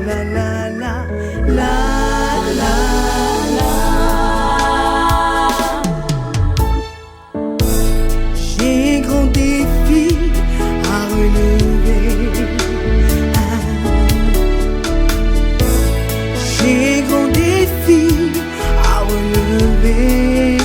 la la la la la. J'ai un grand défi à relever. J'ai un grand défi à relever.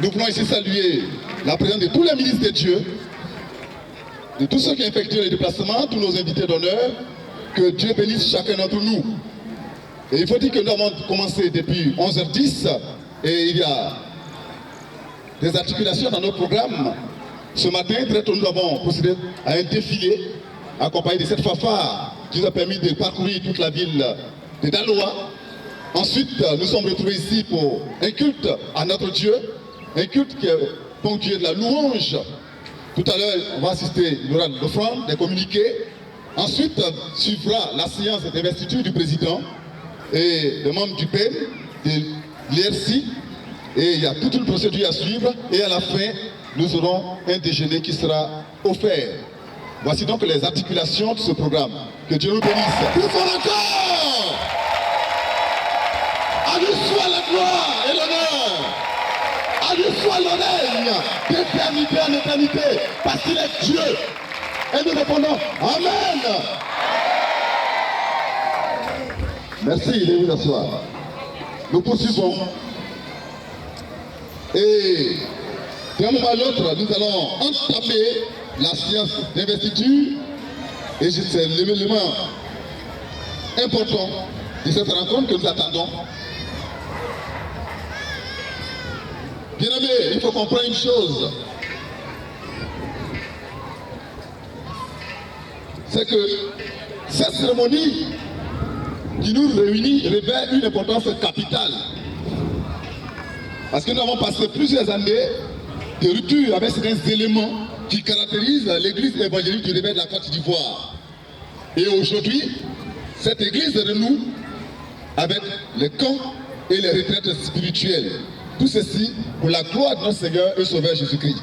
nous voulons ici saluer la présence de tous les ministres de Dieu, de tous ceux qui ont effectué les déplacements, tous nos invités d'honneur. Que Dieu bénisse chacun d'entre nous. Et il faut dire que nous avons commencé depuis 11h10 et il y a des articulations dans notre programme. Ce matin, très tôt, nous avons procédé à un défilé accompagné de cette fanfare qui nous a permis de parcourir toute la ville de Daloa. Ensuite, nous sommes retrouvés ici pour un culte à notre Dieu, un culte qui est ponctué de la louange. Tout à l'heure, on va assister, il y aura l'offrande, des communiqués. Ensuite, suivra la séance d'investiture du président et des membres du PEN, de l'ERC. Et il y a toute une procédure à suivre. Et à la fin, nous aurons un déjeuner qui sera offert. Voici donc les articulations de ce programme. Que Dieu nous bénisse. Plus fort encore! À lui soit la gloire et l'honneur. À lui soit l'honneur d'éternité en éternité. Parce qu'il est Dieu. Et nous répondons Amen. Merci de vous asseoir. Nous poursuivons. Et d'un moment à l'autre, nous allons entamer la séance d'investiture. Et c'est l'élément important de cette rencontre que nous attendons. Bien aimé, il faut comprendre une chose. C'est que cette cérémonie qui nous réunit revêt une importance capitale. Parce que nous avons passé plusieurs années de rupture avec certains éléments qui caractérisent l'église évangélique du réveil de la Côte d'Ivoire. Et aujourd'hui, cette église renoue avec les camps et les retraites spirituelles. Tout ceci pour la gloire de notre Seigneur et Sauveur Jésus-Christ.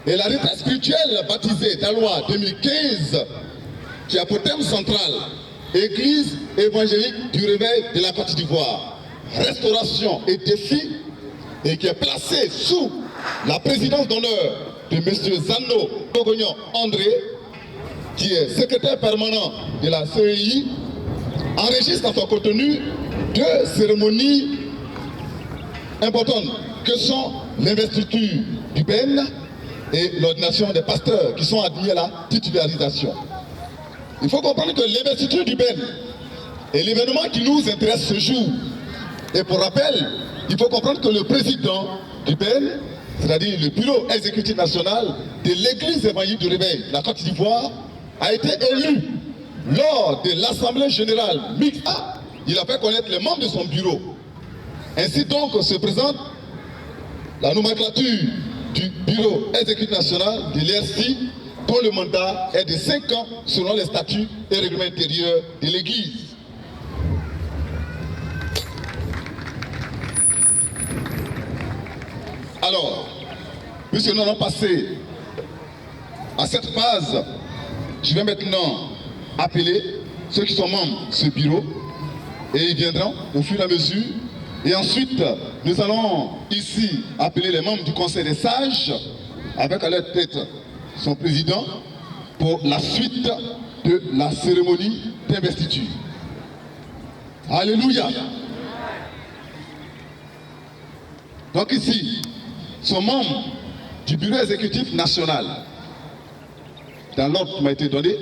Et la retraite spirituelle baptisée Daloa 2015, qui a pour thème central Église évangélique du réveil de la Côte d'Ivoire, restauration et défi, et qui est placée sous la présidence d'honneur de M. Zano Togognon André, qui est secrétaire permanent de la CEI, enregistre dans son contenu deux cérémonies importantes que sont l'investiture du PEN et l'ordination des pasteurs qui sont admis à la titularisation. Il faut comprendre que l'investiture du PEN est l'événement qui nous intéresse ce jour. Et pour rappel, il faut comprendre que le président du PEN, c'est-à-dire le bureau exécutif national de l'église évangélique du réveil de la Côte d'Ivoire, a été élu lors de l'Assemblée générale mixte. Il a fait connaître les membres de son bureau. Ainsi donc se présente la nomenclature du bureau exécutif national de l'ERC, dont le mandat est de 5 ans selon les statuts et règlements intérieurs de l'église. Alors, puisque nous allons passer à cette phase, je vais maintenant appeler ceux qui sont membres de ce bureau et ils viendront au fur et à mesure. Et ensuite, nous allons ici appeler les membres du Conseil des sages avec à leur tête son président pour la suite de la cérémonie d'investiture. Alléluia. Donc ici, sont membres du bureau exécutif national. Dans l'ordre qui m'a été donné,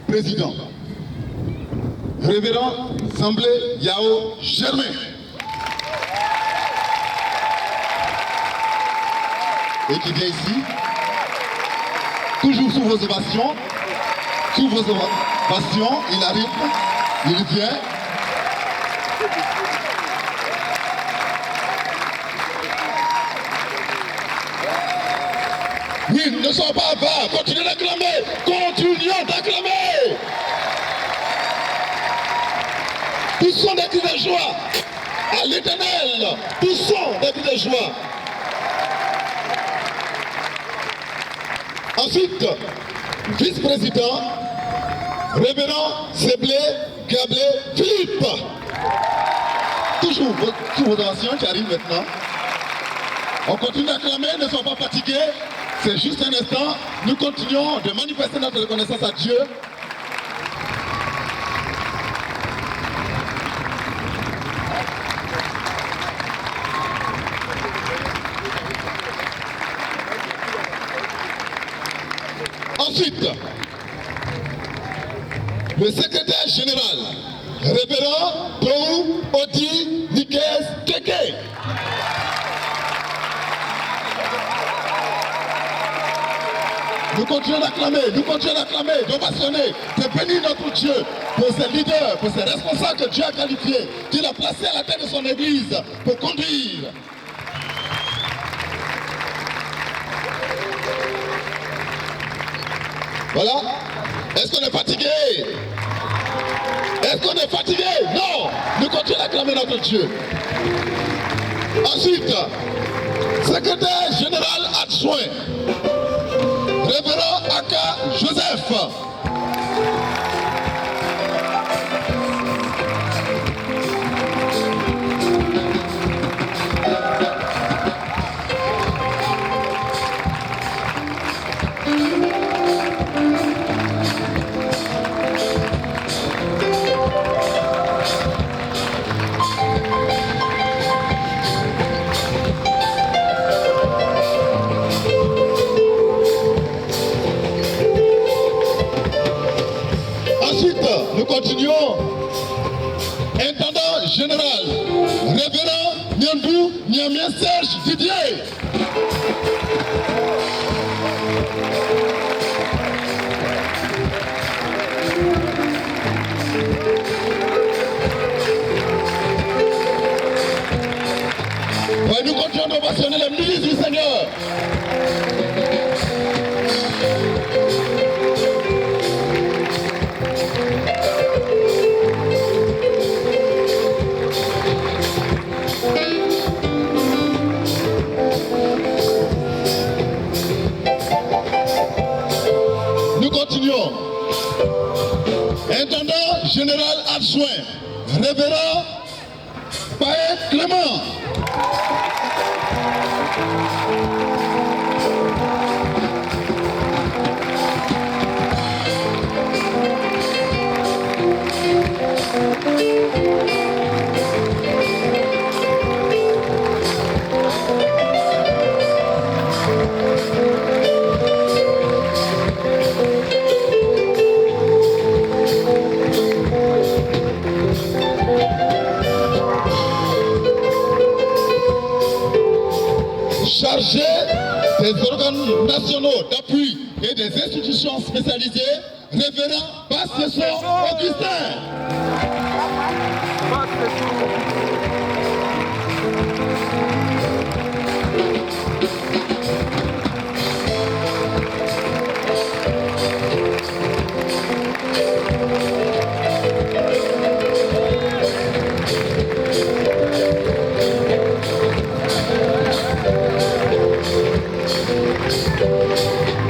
président, révérend Semblé Yao Germain. Et qui vient ici, toujours sous vos ovations, il arrive, il vient. Oui, ne soyons pas avares, continuez d'acclamer, continuons d'acclamer. Poussons des cris de joie à l'Éternel, poussons des cris de joie. Ensuite, vice-président, révérend Seblé Gablé Philippe. Toujours sous vos ovations qui arrivent maintenant. On continue d'acclamer, ne soyons pas fatigués. C'est juste un instant, nous continuons de manifester notre reconnaissance à Dieu. Ensuite, le secrétaire général, révérend Tou Odi Nikes Keke. Nous continuons d'acclamer, d'ovationner, de bénir notre Dieu pour ses leaders, pour ses responsables que Dieu a qualifiés, qu'il a placés à la tête de son église pour conduire. Voilà. Est-ce qu'on est fatigué? Est-ce qu'on est fatigué? Non. Nous continuons d'acclamer notre Dieu. Ensuite, secrétaire général adjoint, révérend Aka Joseph. Nous continuons. Intendant général, révérend Nyandou Niamien Serge Didier. Ouais, nous continuons d'ovationner les milices du Seigneur. Intendant général adjoint, révérend Paët Clément. Chargé des organes nationaux d'appui et des institutions spécialisées, révérend Bastien Augustin.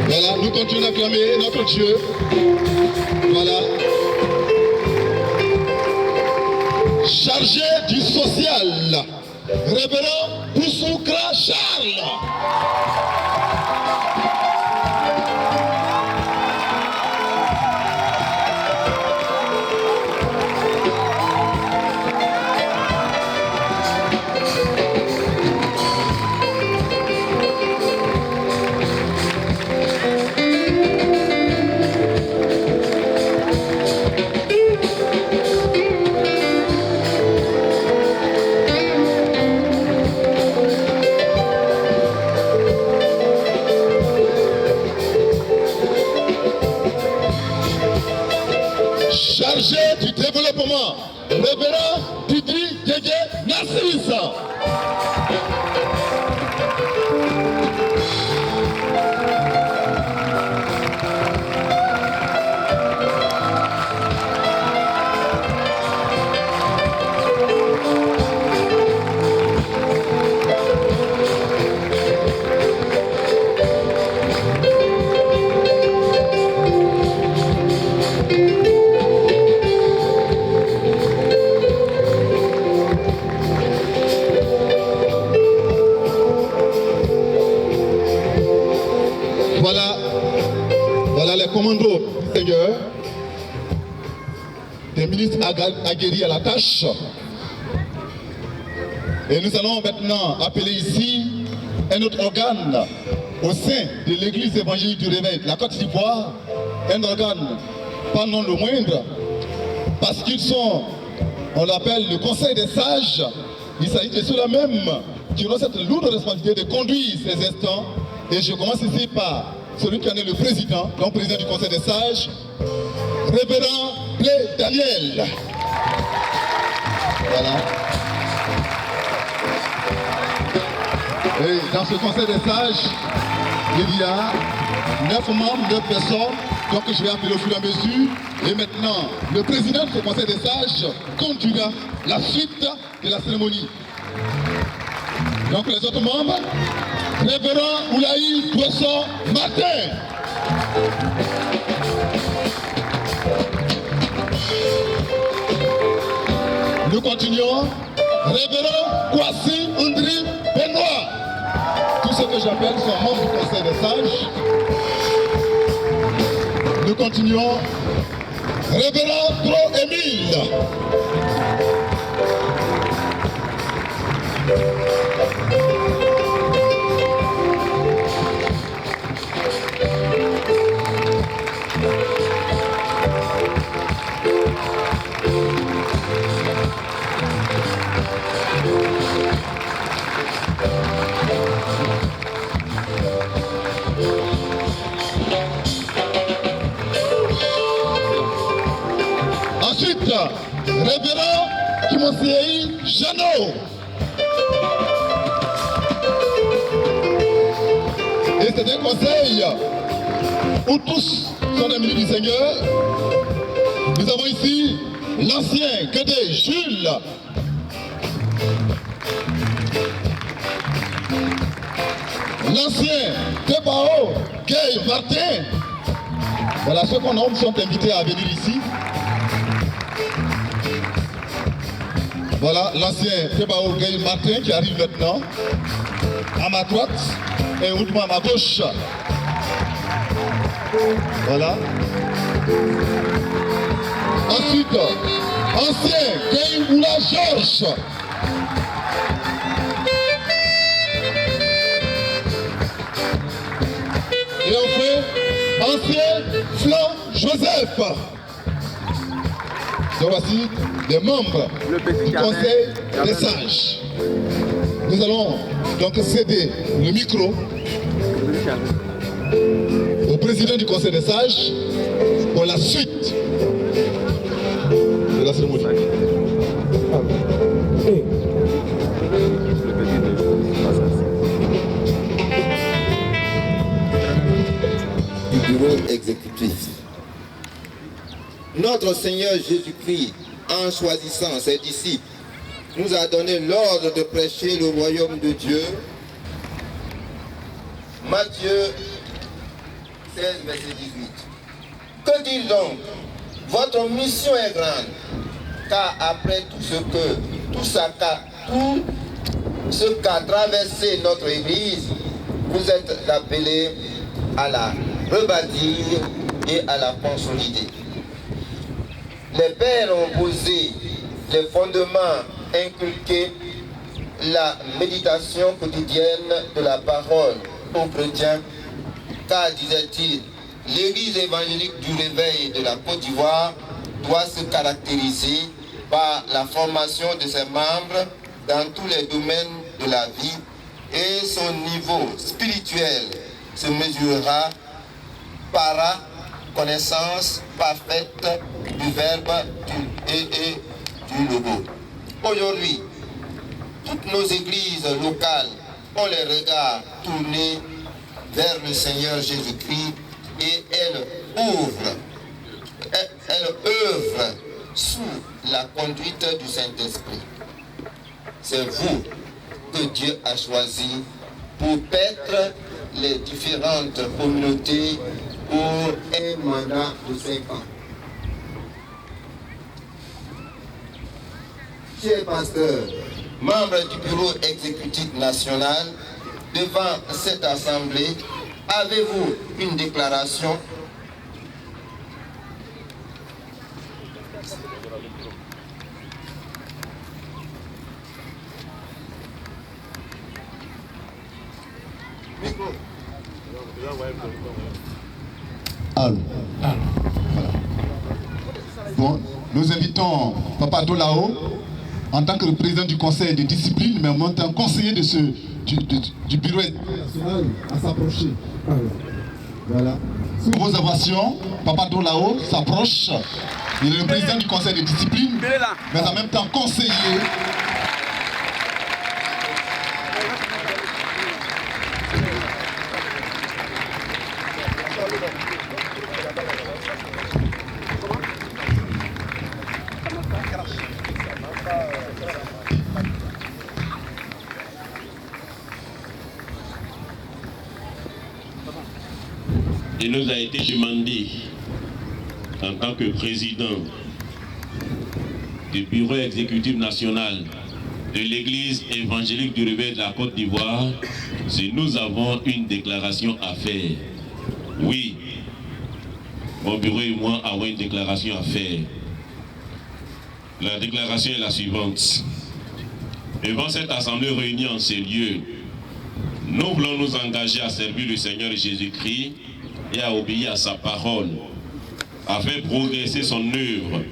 Voilà, nous continuons d'acclamer notre Dieu. Voilà. Chargé du social, révérend Boussoukra Charles. Chargé du développement, révérend Didi Dédé Narcisse. Voilà les commandos du Seigneur, des ministres aguerris à la tâche. Et nous allons maintenant appeler ici un autre organe au sein de l'église évangélique du Réveil de la Côte d'Ivoire, un organe pas non le moindre, parce qu'ils sont, on l'appelle le Conseil des sages. Il s'agit de ceux-là même qui ont cette lourde responsabilité de conduire ces instants. Et je commence ici par celui qui en est le président, donc président du Conseil des sages, Révérend Blé Daniel. Voilà. Et dans ce Conseil des sages, il y a 9 membres, 9 personnes, donc je vais appeler au fur et à mesure. Et maintenant, le président de ce Conseil des sages conduira la suite de la cérémonie. Donc les autres membres, Révérend Oulaï Poisson Martin. Nous continuons. Révérend Kwasi Undri Benoît. Tous ceux que j'appelle sont membres du Conseil des sages. Nous continuons. Révérend Tro Émile. Ensuite, Révérend Kimosei Jeannot. Et c'est un conseil où tous sont des ministres du Seigneur. Nous avons ici l'ancien cadet Jules. L'ancien Tebao Gay Martin. Voilà, ceux qu'on nomme sont invités à venir ici. Voilà l'ancien Tebao Gay Martin qui arrive maintenant à ma droite et autrement à ma gauche. Voilà. Ensuite, ancien Gay Oula Georges. Et enfin, ancien Flan Joseph. Donc voici des membres du Conseil des sages. Nous allons donc céder le micro au président du Conseil des sages pour la suite de la cérémonie. Du bureau exécutif. Notre Seigneur Jésus-Christ, en choisissant ses disciples, nous a donné l'ordre de prêcher le royaume de Dieu. Matthieu 16, verset 18. Que dit donc? Votre mission est grande, car après tout ce qu'a traversé notre Église, vous êtes appelés à la rebâtir et à la consolider. Les pères ont posé les fondements, inculqués la méditation quotidienne de la parole aux chrétiens, car, disait-il, l'Église évangélique du Réveil de la Côte d'Ivoire doit se caractériser par la formation de ses membres dans tous les domaines de la vie, et son niveau spirituel se mesurera par la connaissance parfaite du verbe et du logo. Aujourd'hui, toutes nos églises locales ont les regards tournés vers le Seigneur Jésus-Christ et elles œuvrent sous la conduite du Saint-Esprit. C'est vous que Dieu a choisi pour paître les différentes communautés pour un mandat de 5 ans. Chers pasteurs, membres du bureau exécutif national, devant cette assemblée, avez-vous une déclaration? Allô. Voilà. Bon, nous invitons Papa Dolao en tant que président du conseil de discipline, mais en tant que conseiller de du bureau national à s'approcher. Voilà. Sous vos ovations, Papa Dolao s'approche. Il est le président du conseil de discipline, mais en même temps conseiller. Il nous a été demandé, en tant que président du bureau exécutif national de l'église évangélique du Réveil de la Côte d'Ivoire, si nous avons une déclaration à faire. Oui, mon bureau et moi avons une déclaration à faire. La déclaration est la suivante. Devant cette assemblée réunie en ces lieux, nous voulons nous engager à servir le Seigneur Jésus-Christ et à obéir à sa parole, à faire progresser son œuvre,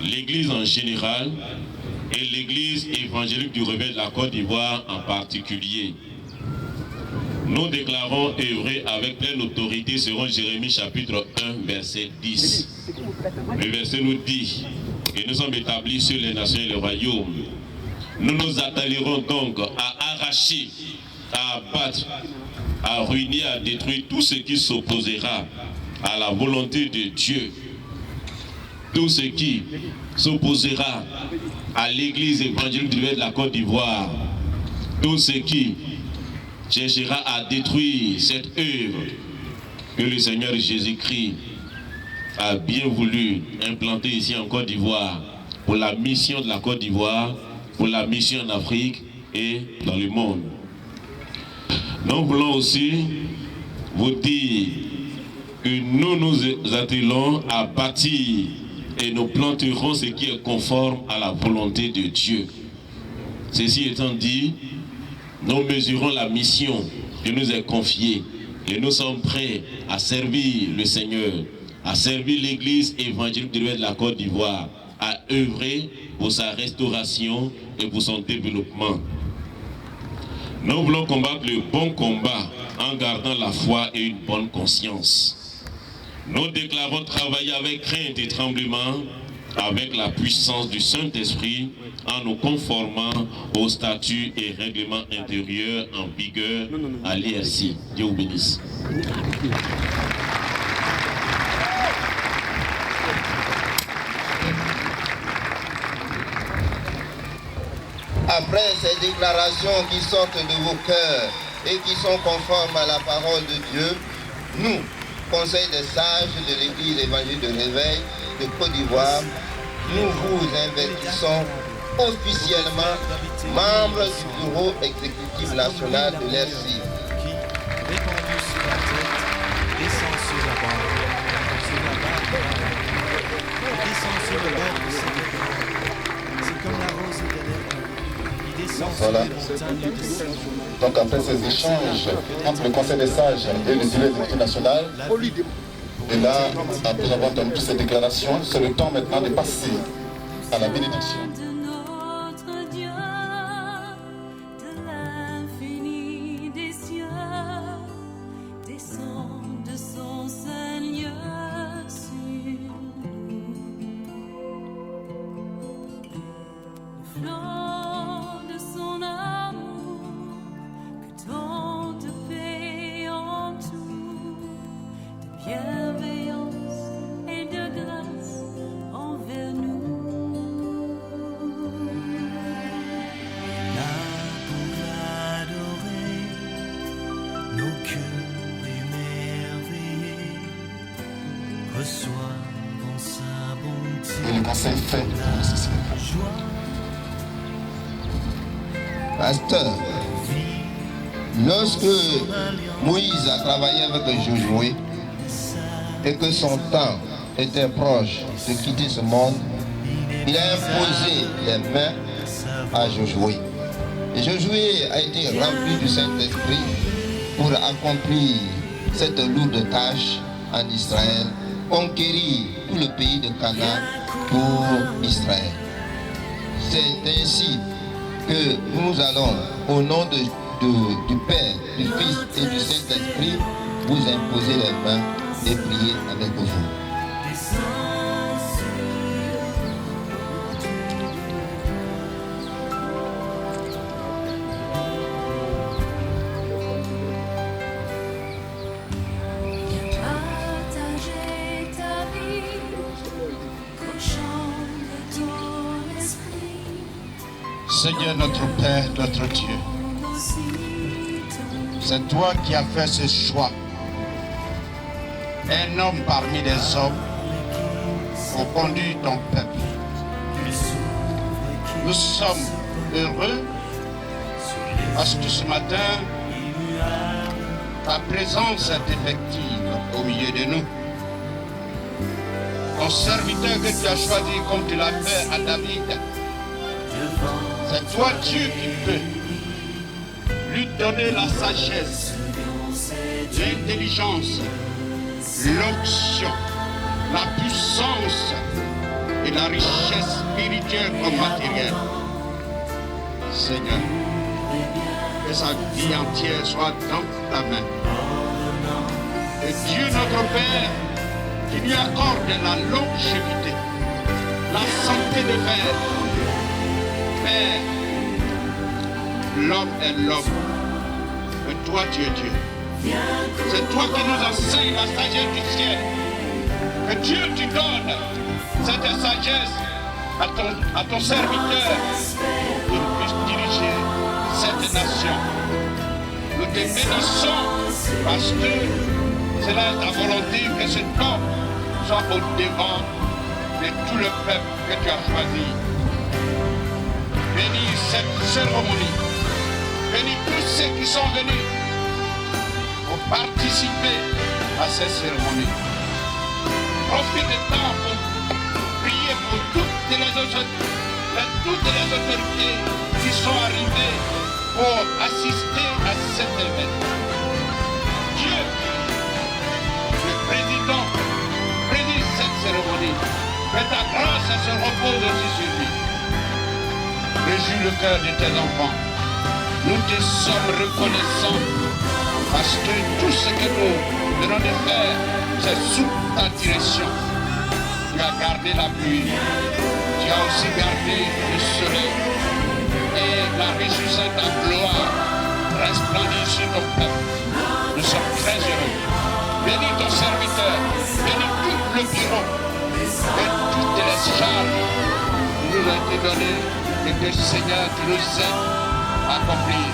l'Église en général et l'Église évangélique du Réveil de la Côte d'Ivoire en particulier. Nous déclarons œuvrer avec pleine autorité selon Jérémie chapitre 1 verset 10. Le verset nous dit que nous sommes établis sur les nations et les royaumes. Nous nous attellerons donc à arracher, à abattre, à ruiner, à détruire tout ce qui s'opposera à la volonté de Dieu. Tout ce qui s'opposera à l'église évangélique du Réveil de la Côte d'Ivoire. Tout ce qui cherchera à détruire cette œuvre que le Seigneur Jésus-Christ a bien voulu implanter ici en Côte d'Ivoire pour la mission de la Côte d'Ivoire, pour la mission en Afrique et dans le monde. Nous voulons aussi vous dire que nous nous attelons à bâtir et nous planterons ce qui est conforme à la volonté de Dieu. Ceci étant dit, nous mesurons la mission qui nous est confiée et nous sommes prêts à servir le Seigneur, à servir l'église évangélique de la Côte d'Ivoire, à œuvrer pour sa restauration et pour son développement. Nous voulons combattre le bon combat en gardant la foi et une bonne conscience. Nous déclarons travailler avec crainte et tremblement, avec la puissance du Saint-Esprit, en nous conformant aux statuts et règlements intérieurs en vigueur à l'IRC. Dieu vous bénisse. Après ces déclarations qui sortent de vos cœurs et qui sont conformes à la parole de Dieu, nous, Conseil des sages de l'Église évangélique de Réveil de Côte d'Ivoire, nous vous investissons officiellement membre du bureau exécutif national de l'ERCI. Voilà. Donc après ces échanges entre le Conseil des sages et le bureau exécutif national, et là, après avoir entendu toutes ces déclarations, c'est le temps maintenant de passer à la bénédiction. Et le conseil fait ceci. Pasteur, lorsque Moïse a travaillé avec Josué et que son temps était proche de quitter ce monde, il a imposé les mains à Josué. Et Josué a été rempli du Saint-Esprit pour accomplir cette lourde tâche en Israël, conquérir tout le pays de Canaan pour Israël. C'est ainsi que nous allons, au nom du Père, du Fils et du Saint-Esprit, vous imposer les mains et prier avec vous. Seigneur notre Père, notre Dieu, c'est toi qui as fait ce choix. Un homme parmi les hommes pour conduire ton peuple. Nous sommes heureux parce que ce matin, ta présence est effective au milieu de nous. Ton serviteur que tu as choisi comme tu l'as fait à David, c'est toi Dieu qui peux lui donner la sagesse, l'intelligence, l'onction, la puissance et la richesse spirituelle comme matérielle. Seigneur, que sa vie entière soit dans ta main. Et Dieu notre Père, qui lui accorde la longévité, la santé de fer. Père, l'homme est l'homme, et toi tu es Dieu. C'est toi qui nous enseignes la sagesse du ciel. Que Dieu tu donnes cette sagesse à ton serviteur pour qu'il puisse diriger cette nation. Nous te bénissons parce que c'est là ta volonté que cet homme soit au devant de tout le peuple que tu as choisi. Bénis cette cérémonie. Bénis tous ceux qui sont venus pour participer à cette cérémonie. Profite du temps pour prier pour toutes les autorités qui sont arrivées pour assister à cet événement. Dieu, le président, préside cette cérémonie. Que ta grâce se repose aussi sur lui. Réjouis le cœur de tes enfants. Nous te sommes reconnaissants parce que tout ce que nous venons de faire, c'est sous ta direction. Tu as gardé la pluie, tu as aussi gardé le soleil et la réjouissance de ta gloire resplendit sur ton peuple. Nous sommes très heureux. Bénis ton serviteur, bénis tout le bureau et toutes les charges qui nous ont été données. Et que Seigneur, tu nous aides à accomplir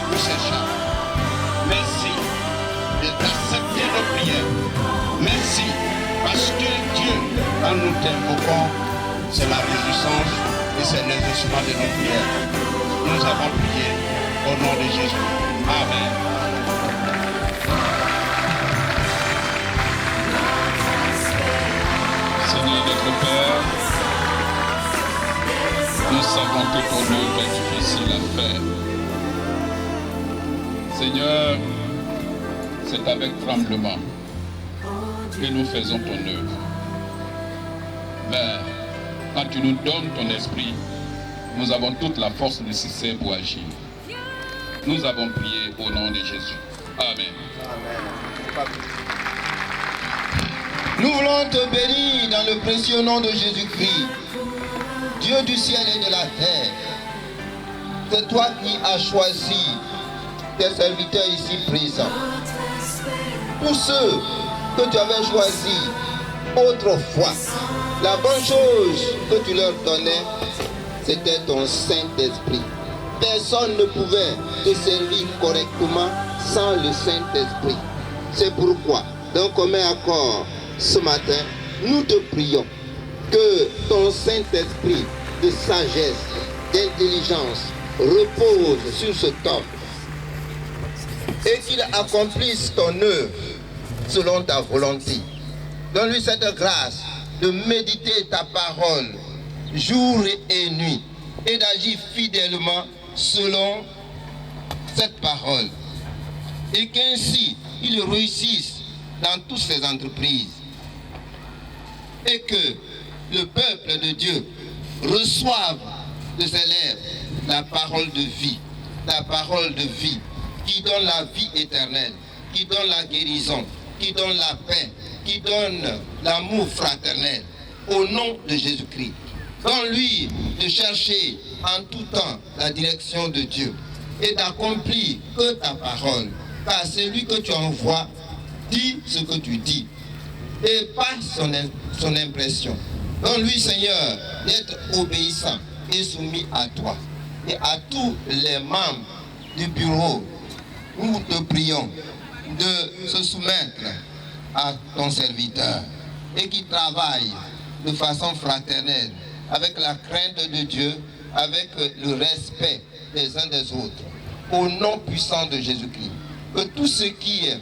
tous ces charges. Merci d'accepter nos prières. Merci parce que Dieu, quand nous t'invoquons, c'est la réjouissance et c'est l'exaucement de nos prières. Nous avons prié au nom de Jésus. Amen. Seigneur notre Père, nous savons que ton œuvre est difficile à faire. Seigneur, c'est avec tremblement que nous faisons ton œuvre. Mais quand tu nous donnes ton esprit, nous avons toute la force nécessaire pour agir. Nous avons prié au nom de Jésus. Amen. Amen. Nous voulons te bénir dans le précieux nom de Jésus-Christ, Dieu du ciel et de la terre. C'est toi qui as choisi tes serviteurs ici présents. Tous ceux que tu avais choisis autrefois, la bonne chose que tu leur donnais, c'était ton Saint-Esprit. Personne ne pouvait te servir correctement sans le Saint-Esprit. C'est pourquoi, d'un commun accord, ce matin, nous te prions que ton Saint-Esprit de sagesse, d'intelligence repose sur cet homme et qu'il accomplisse ton œuvre selon ta volonté. Donne-lui cette grâce de méditer ta parole jour et nuit et d'agir fidèlement selon cette parole. et qu'ainsi il réussisse dans toutes ses entreprises et que le peuple de Dieu reçoive de ses lèvres la parole de vie qui donne la vie éternelle, qui donne la guérison, qui donne la paix, qui donne l'amour fraternel, au nom de Jésus-Christ. Donne-lui de chercher en tout temps la direction de Dieu et d'accomplir que ta parole, car celui que tu envoies dit ce que tu dis et pas son impression. Donne-lui, Seigneur, d'être obéissant et soumis à toi et à tous les membres du bureau. Nous te prions de se soumettre à ton serviteur et qui travaille de façon fraternelle, avec la crainte de Dieu, avec le respect des uns des autres, au nom puissant de Jésus-Christ. Que tout ce qui est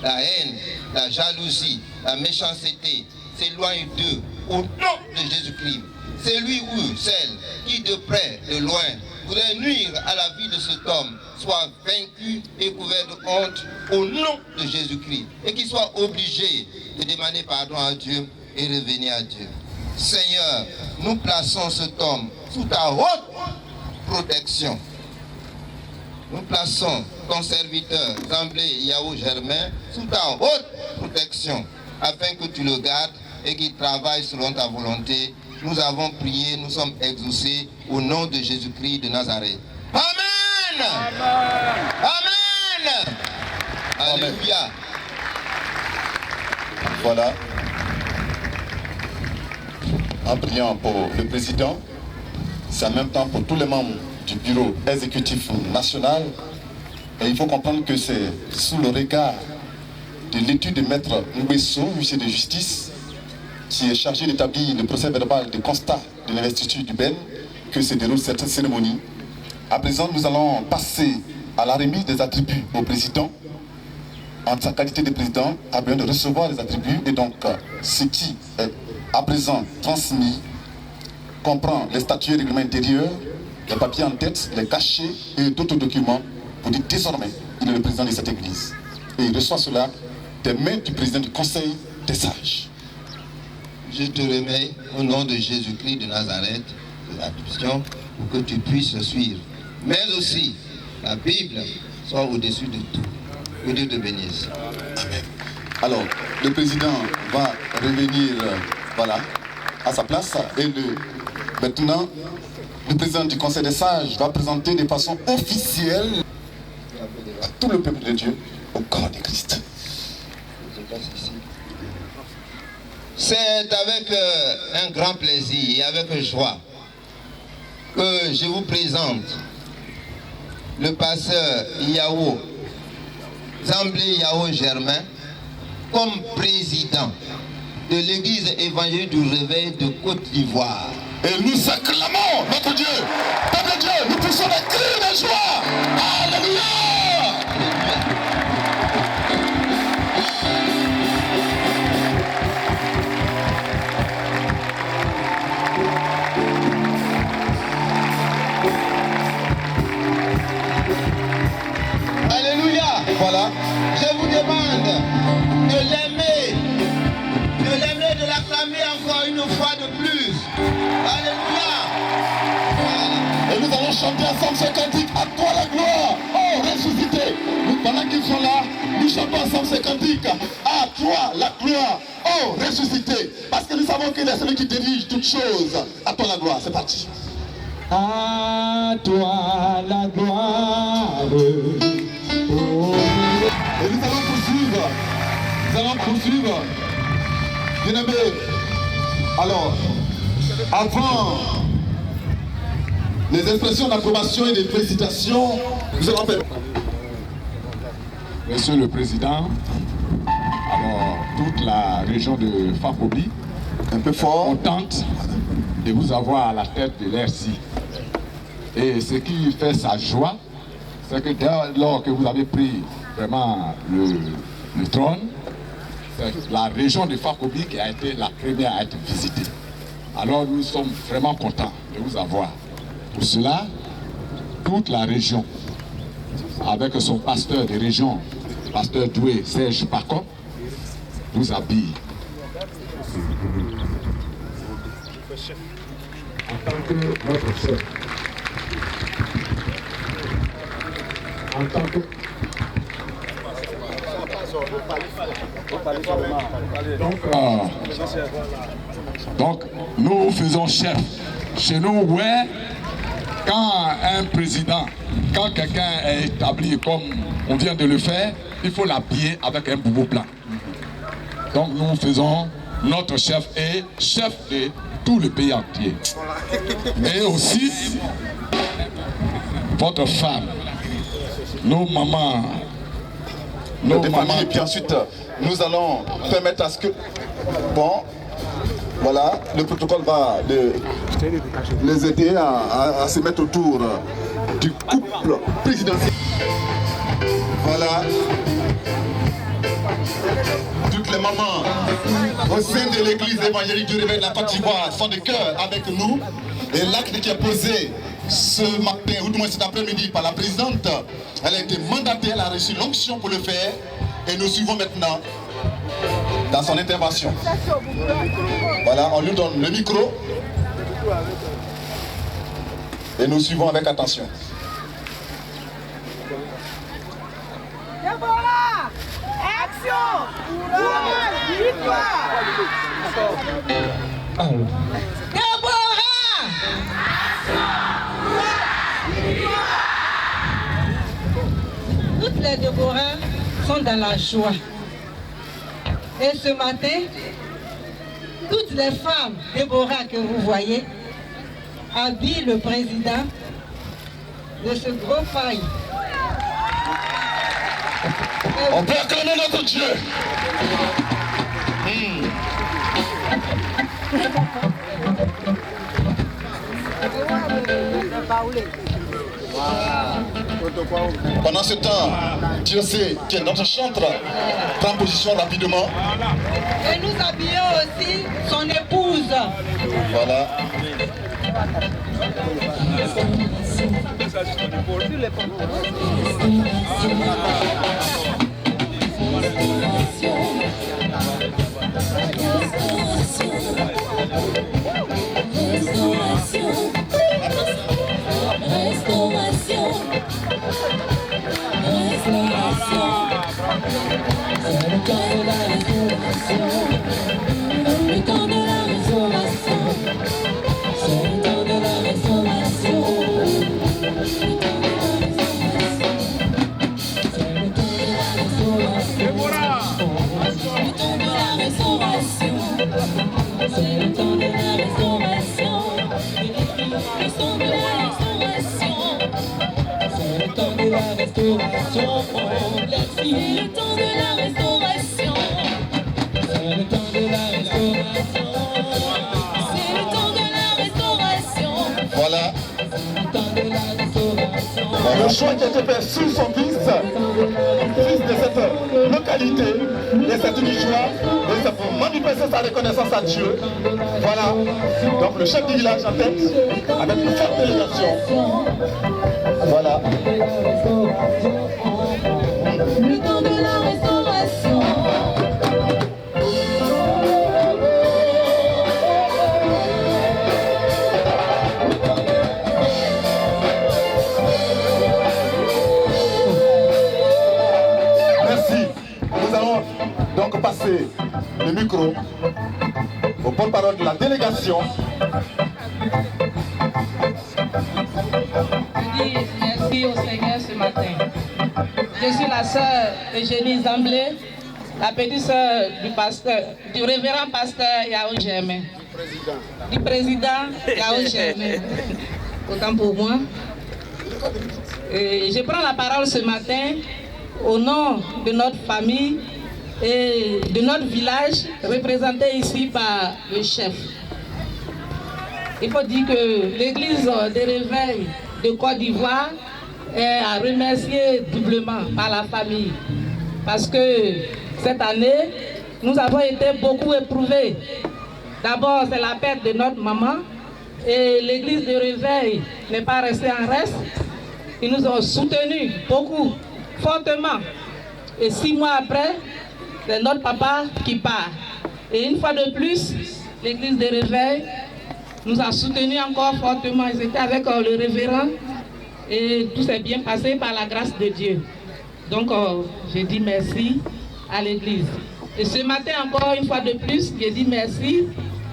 la haine, la jalousie, la méchanceté s'éloigne d'eux, au nom de Jésus-Christ. Celui ou celle qui de près, de loin, voudrait nuire à la vie de cet homme, soit vaincu et couvert de honte au nom de Jésus-Christ et qu'il soit obligé de demander pardon à Dieu et revenir à Dieu. Seigneur, nous plaçons cet homme sous ta haute protection. Nous plaçons ton serviteur, Zamblé Yao Germain, sous ta haute protection afin que tu le gardes et qu'il travaille selon ta volonté. Nous avons prié, nous sommes exaucés au nom de Jésus-Christ de Nazareth. Amen. Amen. Amen. Alléluia. Voilà. En priant pour le président, c'est en même temps pour tous les membres du bureau exécutif national. Et il faut comprendre que c'est sous le regard de l'étude de maître Nguesso, huissier de justice, qui est chargé d'établir le procès verbal de constat de l'investiture du Ben, que se déroule cette cérémonie. À présent, nous allons passer à la remise des attributs au président. En sa qualité de président, a besoin de recevoir les attributs et donc ce qui est à présent transmis comprend les statuts et règlements intérieurs, les papiers en tête, les cachets et d'autres documents pour dire désormais il est le président de cette église. Et il reçoit cela des mains du président du conseil des sages. Je te remets au nom de Jésus-Christ de Nazareth de l'adoption pour que tu puisses suivre. Mais aussi, la Bible soit au-dessus de tout. Que Dieu te bénisse. Amen. Alors, le président va revenir voilà, à sa place et maintenant, le président du conseil des sages va présenter de façon officielle à tout le peuple de Dieu au corps de Christ. C'est avec un grand plaisir et avec joie que je vous présente le pasteur Yao, Zamblé Yao Germain, comme président de l'église évangélique du Réveil de Côte d'Ivoire. Et nous acclamons notre Dieu, peuple de Dieu, nous poussons des cris de joie. Alléluia. Alléluia. Voilà. Je vous demande de l'aimer, de l'acclamer encore une fois de plus. Alléluia. Et nous allons chanter ensemble ce cantique, à toi la gloire, oh ressuscité. Pendant qu'ils sont là, nous chantons ensemble ce cantique, à toi la gloire, oh ressuscité. Parce que nous savons qu'il est celui qui dirige toutes choses. À toi la gloire, c'est parti. À toi la gloire. Et nous allons poursuivre. Bien aimé, alors, avant les expressions d'approbation et de félicitations, nous allons faire. Monsieur le Président, alors toute la région de Fakobi, Un peu fort. contente de vous avoir à la tête de l'RC. Et ce qui fait sa joie, c'est que dès lors que vous avez pris vraiment le trône, c'est la région de Fakobi qui a été la première à être visitée. Alors nous sommes vraiment contents de vous avoir. Pour cela, toute la région, avec son pasteur de région pasteur Doué Serge Pacon vous habille. En tant que notre chef, en tant que... Donc, nous faisons chef. Chez nous, ouais, quand un président, quand quelqu'un est établi comme on vient de le faire, il faut l'habiller avec un boubou blanc. Donc nous faisons notre chef et chef de tout le pays entier. Et aussi votre femme, nos mamans, nos mamans. Et puis ensuite, nous allons permettre à ce que... Bon, voilà, le protocole va les aider à se mettre autour du couple présidentiel. Voilà. Toutes les mamans au sein de l'église évangélique du Réveil de la Côte d'Ivoire sont de cœur avec nous. Et l'acte qui est posé ce matin, ou du moins cet après-midi, par la présidente, elle a été mandatée, elle a reçu l'onction pour le faire. Et nous suivons maintenant dans son intervention. Voilà, on lui donne le micro. Et nous suivons avec attention. Déborah! Action! Courage! Victoire! Déborah! Toutes les Déborahs sont dans la joie. Et ce matin, toutes les femmes Déborah que vous voyez habillent le président de ce gros faille. On peut acclamer notre Dieu. Pendant ce temps, Dieu sait que notre chantre prend position rapidement. Et nous habillons aussi son épouse. Voilà. Voilà. Le choix qui a été fait sur son fils de cette localité, et c'est du choix, et c'est pour manifester sa reconnaissance à Dieu. Voilà. Donc le chef du village en tête, avec une forte délégation. Voilà. Le temps de la restauration. Donc passer le micro au porte-parole de la délégation. Je dis merci au Seigneur ce matin. Je suis la sœur Eugénie Zamblé, la petite sœur du révérend pasteur Yao Germain. Du président Yao Germain. Autant pour moi. Et je prends la parole ce matin au nom de notre famille et de notre village, représenté ici par le chef. Il faut dire que l'église des réveils de Côte d'Ivoire est à remercier doublement par la famille. Parce que cette année, nous avons été beaucoup éprouvés. D'abord, c'est la perte de notre maman. Et l'église de réveil n'est pas restée en reste. Ils nous ont soutenus beaucoup, fortement. Et 6 mois après, c'est notre papa qui part. Et une fois de plus, l'église de Réveil nous a soutenus encore fortement. Ils étaient avec le révérend et tout s'est bien passé par la grâce de Dieu. Donc, j'ai dit merci à l'église. Et ce matin, encore une fois de plus, j'ai dit merci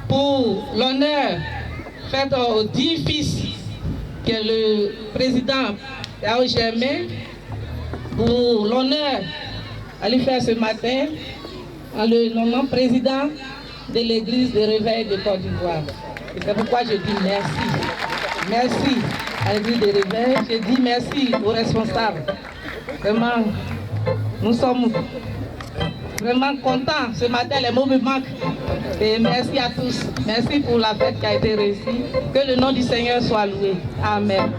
pour l'honneur fait aux 10 fils que le président Yao Germain, pour l'honneur à lui faire ce matin en le nommant président de l'église de Réveil de Côte d'Ivoire. Et c'est pourquoi je dis merci. Merci à l'église de Réveil. Je dis merci aux responsables. Vraiment, nous sommes vraiment contents. Ce matin, les mots me manquent. Et merci à tous. Merci pour la fête qui a été réussie. Que le nom du Seigneur soit loué. Amen.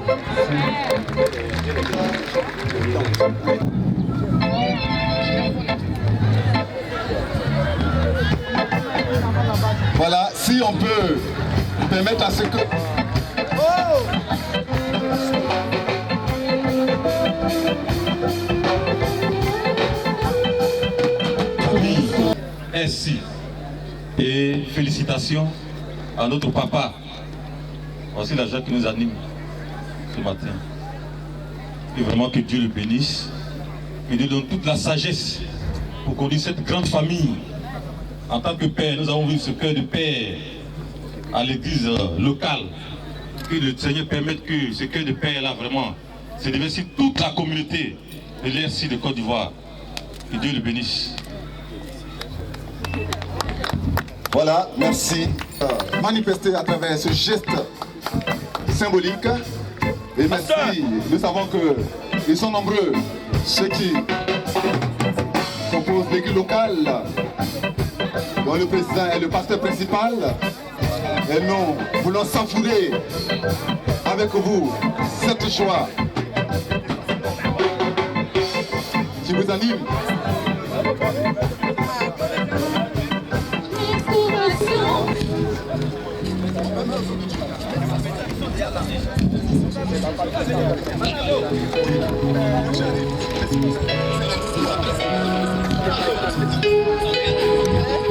Voilà, si on peut permettre à ce que... Merci et félicitations à notre papa. Voici la joie qui nous anime ce matin. Et vraiment que Dieu le bénisse, que Dieu donne toute la sagesse pour conduire cette grande famille. En tant que père, nous avons vu ce cœur de père à l'église locale. Que le Seigneur permette que ce cœur de père-là vraiment se déverse sur toute la communauté de l'ERC de Côte d'Ivoire. Que Dieu le bénisse. Voilà, merci. Manifesté à travers ce geste symbolique. Et merci. Nous savons qu'ils sont nombreux, ceux qui composent l'église locale, dont le président est le pasteur principal. Et nous voulons savourer avec vous cette joie qui vous anime.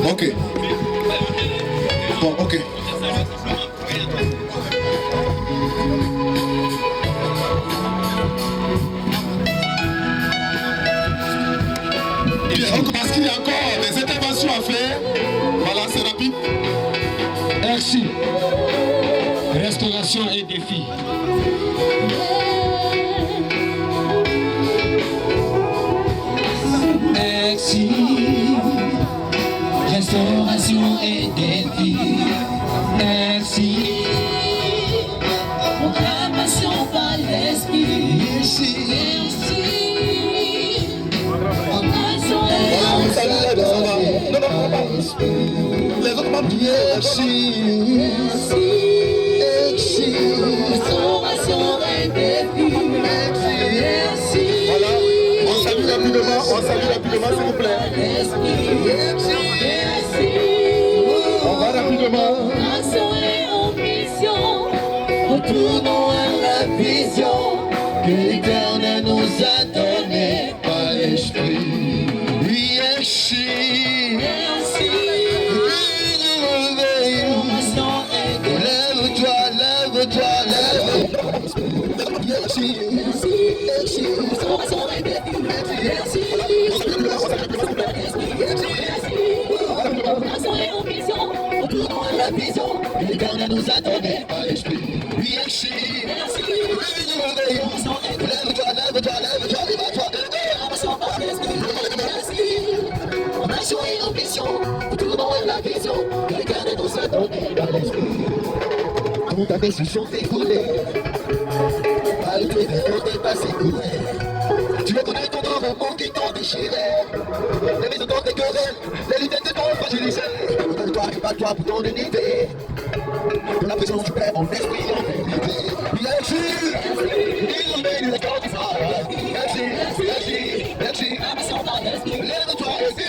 Ok. Bon, ok. Parce qu'il y a encore des interventions à faire. Voilà, c'est rapide. Merci. Restauration et défi. Merci. Restauration et défi. Merci. Proclamation par l'esprit. Merci. Les autres membres du merci. Voilà, on salue rapidement s'il vous plaît. On va rapidement. Retournons à la vision que l'Éternel nous a donnée par l'Esprit. Merci. Lève-toi, lève-toi, lève-toi. Merci. La vision que l'Éternel nous a donnée par l'Esprit. Merci. Lève-toi, lève-toi, lève-toi, Nation et ambition, retournons à la vision que l'Éternel nous a donnée par l'Esprit. Tout avait su chanter couler, malgré des dépassés courir. Tu reconnais ton moment qui t'ont déchiré, les maisons dans tes querelles, les luttes de ton fragilisé. Toi et pas toi pour ton unité. Dans la présence du Père, en esprit, en vérité. Merci, il nous met le corps du phare. Merci, merci, merci. Lève-toi, merci.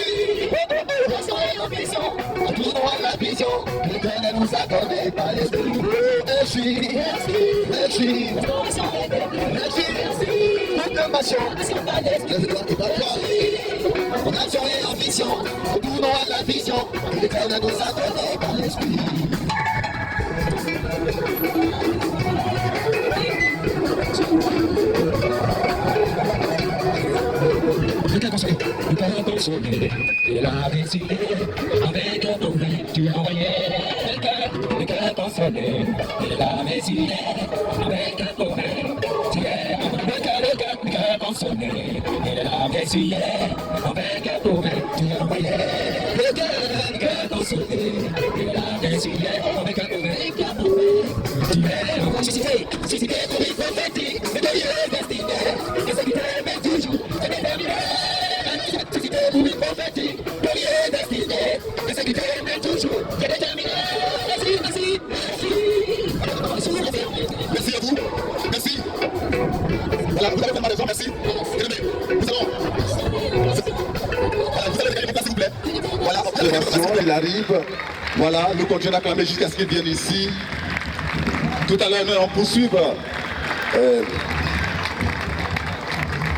Retournons à la vision que l'Éternel nous a donnée par l'Esprit. Merci, merci, merci. Proclamation, lève-toi et pas toi. vocation et ambition, tournons à la vision, l'éternel nous a donné par l'esprit. Le cas construit, le cas consolé, et la récité, avec un mauvais, tu as envoyé le cas consolé, et la récité, avec un mauvais, tu es le cas consolé, et la récité, avec un mauvais, tu as envoyé le cas consolé, et la récité, avec un mauvais, tu es suscité pour une prophétie, mais de Dieu destiné, et ce qui t'aime toujours, c'est déterminé. Pour une prophétie, le lieu destiné, et ce qui t'aime toujours, c'est déterminé. Merci, merci, merci. Merci à vous. Merci. Voilà, vous avez fait ma raison, merci. Nous allons. Voilà, vous allez regarder s'il vous plaît. Voilà, il arrive. Voilà, nous continuons d'acclamer jusqu'à ce qu'il vienne ici. Tout à l'heure, nous allons poursuivre.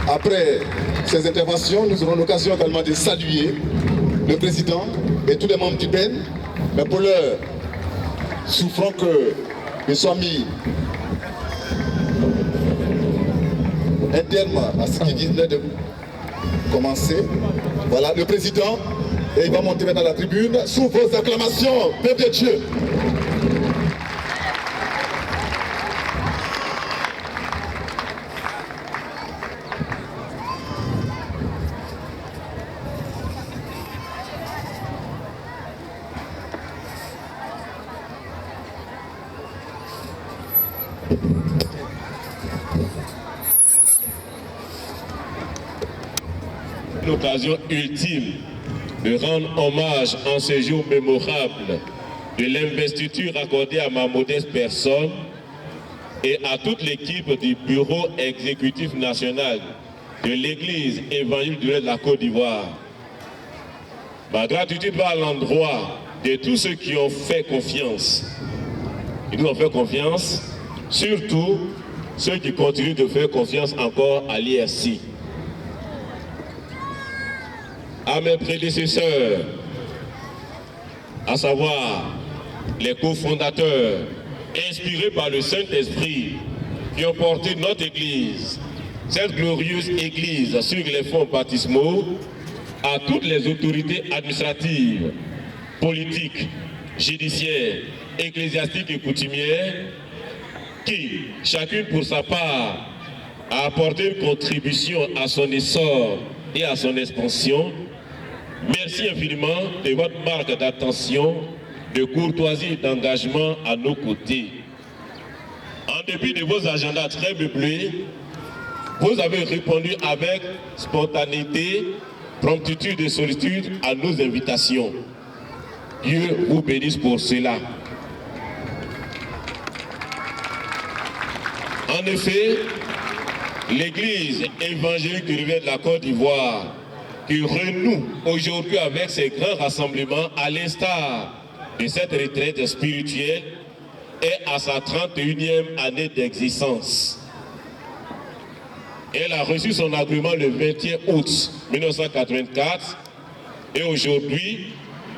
Après ces interventions, nous aurons l'occasion également de saluer le président et tous les membres du PEN. Mais pour l'heure, souffrons qu'ils soient mis un terme à ce qui vient de commencer. Voilà, le président, et il va monter maintenant à la tribune sous vos acclamations, peuple de Dieu. L'occasion ultime de rendre hommage en ce jour mémorable de l'investiture accordée à ma modeste personne et à toute l'équipe du bureau exécutif national de l'Église évangélique de la Côte d'Ivoire. Ma gratitude va à l'endroit de tous ceux qui ont fait confiance. Ils nous ont fait confiance, surtout ceux qui continuent de faire confiance encore à l'IRC. À mes prédécesseurs, à savoir les cofondateurs, inspirés par le Saint-Esprit, qui ont porté notre Église, cette glorieuse Église sur les fonds baptismaux, à toutes les autorités administratives, politiques, judiciaires, ecclésiastiques et coutumières, qui, chacune pour sa part, a apporté une contribution à son essor et à son expansion. Merci infiniment de votre marque d'attention, de courtoisie et d'engagement à nos côtés. En dépit de vos agendas très meublés, vous avez répondu avec spontanéité, promptitude et solitude à nos invitations. Dieu vous bénisse pour cela. En effet, l'Église évangélique du Rivière de la Côte d'Ivoire, qui renoue aujourd'hui avec ces grands rassemblements à l'instar de cette retraite spirituelle, est à sa 31e année d'existence. Elle a reçu son agrément le 21 août 1984 et aujourd'hui,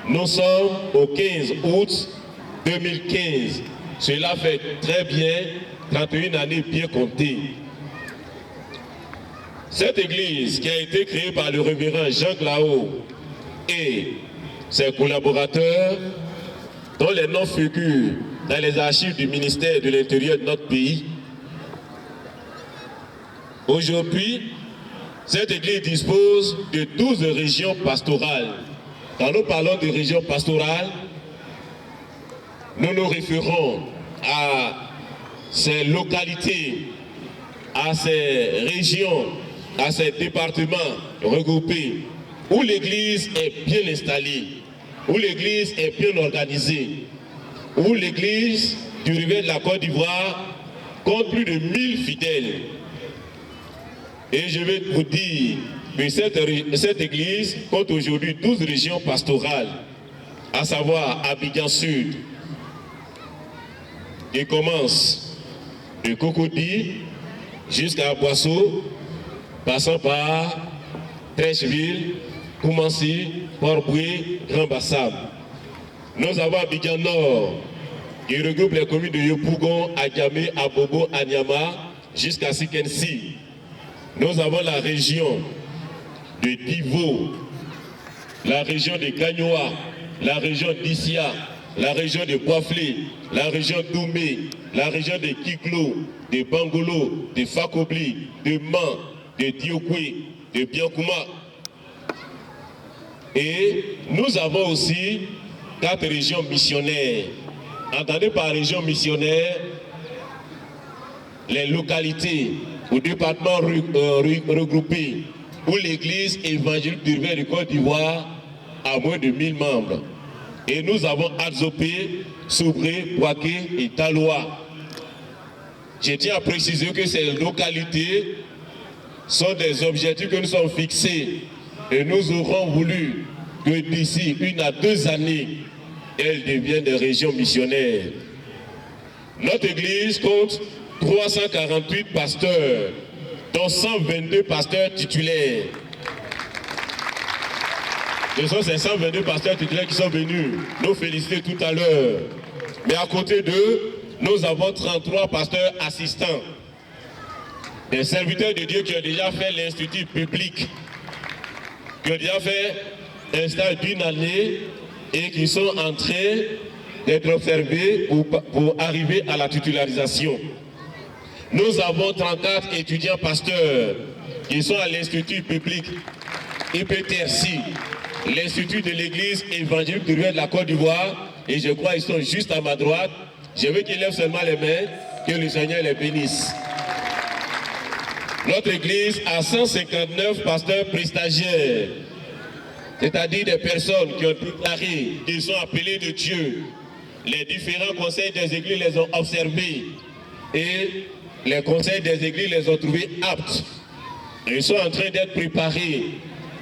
nous sommes au 15 août 2015. Cela fait très bien 31 années bien comptées. Cette église qui a été créée par le révérend Jean Glao et ses collaborateurs, dont les noms figurent dans les archives du ministère de l'Intérieur de notre pays. Aujourd'hui, cette église dispose de 12 régions pastorales. Quand nous parlons de régions pastorales, nous nous référons à ces localités, à ces régions, à ces départements regroupés où l'église est bien installée, où l'église est bien organisée, où l'église du Rivière de la Côte d'Ivoire compte plus de 1000 fidèles. Et je vais vous dire que cette église compte aujourd'hui 12 régions pastorales, à savoir Abidjan Sud, qui commence de Cocody jusqu'à Boisseau, passant par Trècheville, Koumansi, Port-Boué, Grand Bassam. Nous avons Abidjan Nord, qui regroupe les communes de Yopougon, Adjamé, Abobo, Anyama, jusqu'à Sikensi. Nous avons la région de Divo, la région de Gagnoa, la région d'Issia, la région de Boiflé, la région d'Oumé, la région de Kiklo, de Bangolo, de Fakobli, de Man, de Diokwe, de Biankouma. Et nous avons aussi 4 régions missionnaires. Entendez par région missionnaire les localités ou départements regroupés où l'église évangélique d'Urbain de Côte d'Ivoire a moins de 1000 membres. Et nous avons Adzopé, Soubré, Bouaké et Taloa. Je tiens à préciser que ces localités sont des objectifs que nous sommes fixés et nous aurons voulu que d'ici 1 à 2 années, elles deviennent des régions missionnaires. Notre église compte 348 pasteurs, dont 122 pasteurs titulaires. Ce sont ces 122 pasteurs titulaires qui sont venus nous féliciter tout à l'heure. Mais à côté d'eux, nous avons 33 pasteurs assistants. Des serviteurs de Dieu qui ont déjà fait l'institut public, qui ont déjà fait un stage d'1 année et qui sont en train d'être observés pour arriver à la titularisation. Nous avons 34 étudiants pasteurs qui sont à l'institut public IPTRC, l'institut de l'église évangélique de l'Ouest de la Côte d'Ivoire, et je crois qu'ils sont juste à ma droite. Je veux qu'ils lèvent seulement les mains, que le Seigneur les bénisse. Notre église a 159 pasteurs prestagiaires, c'est-à-dire des personnes qui ont déclaré qu'ils sont appelés de Dieu. Les différents conseils des églises les ont observés et les conseils des églises les ont trouvés aptes. Ils sont en train d'être préparés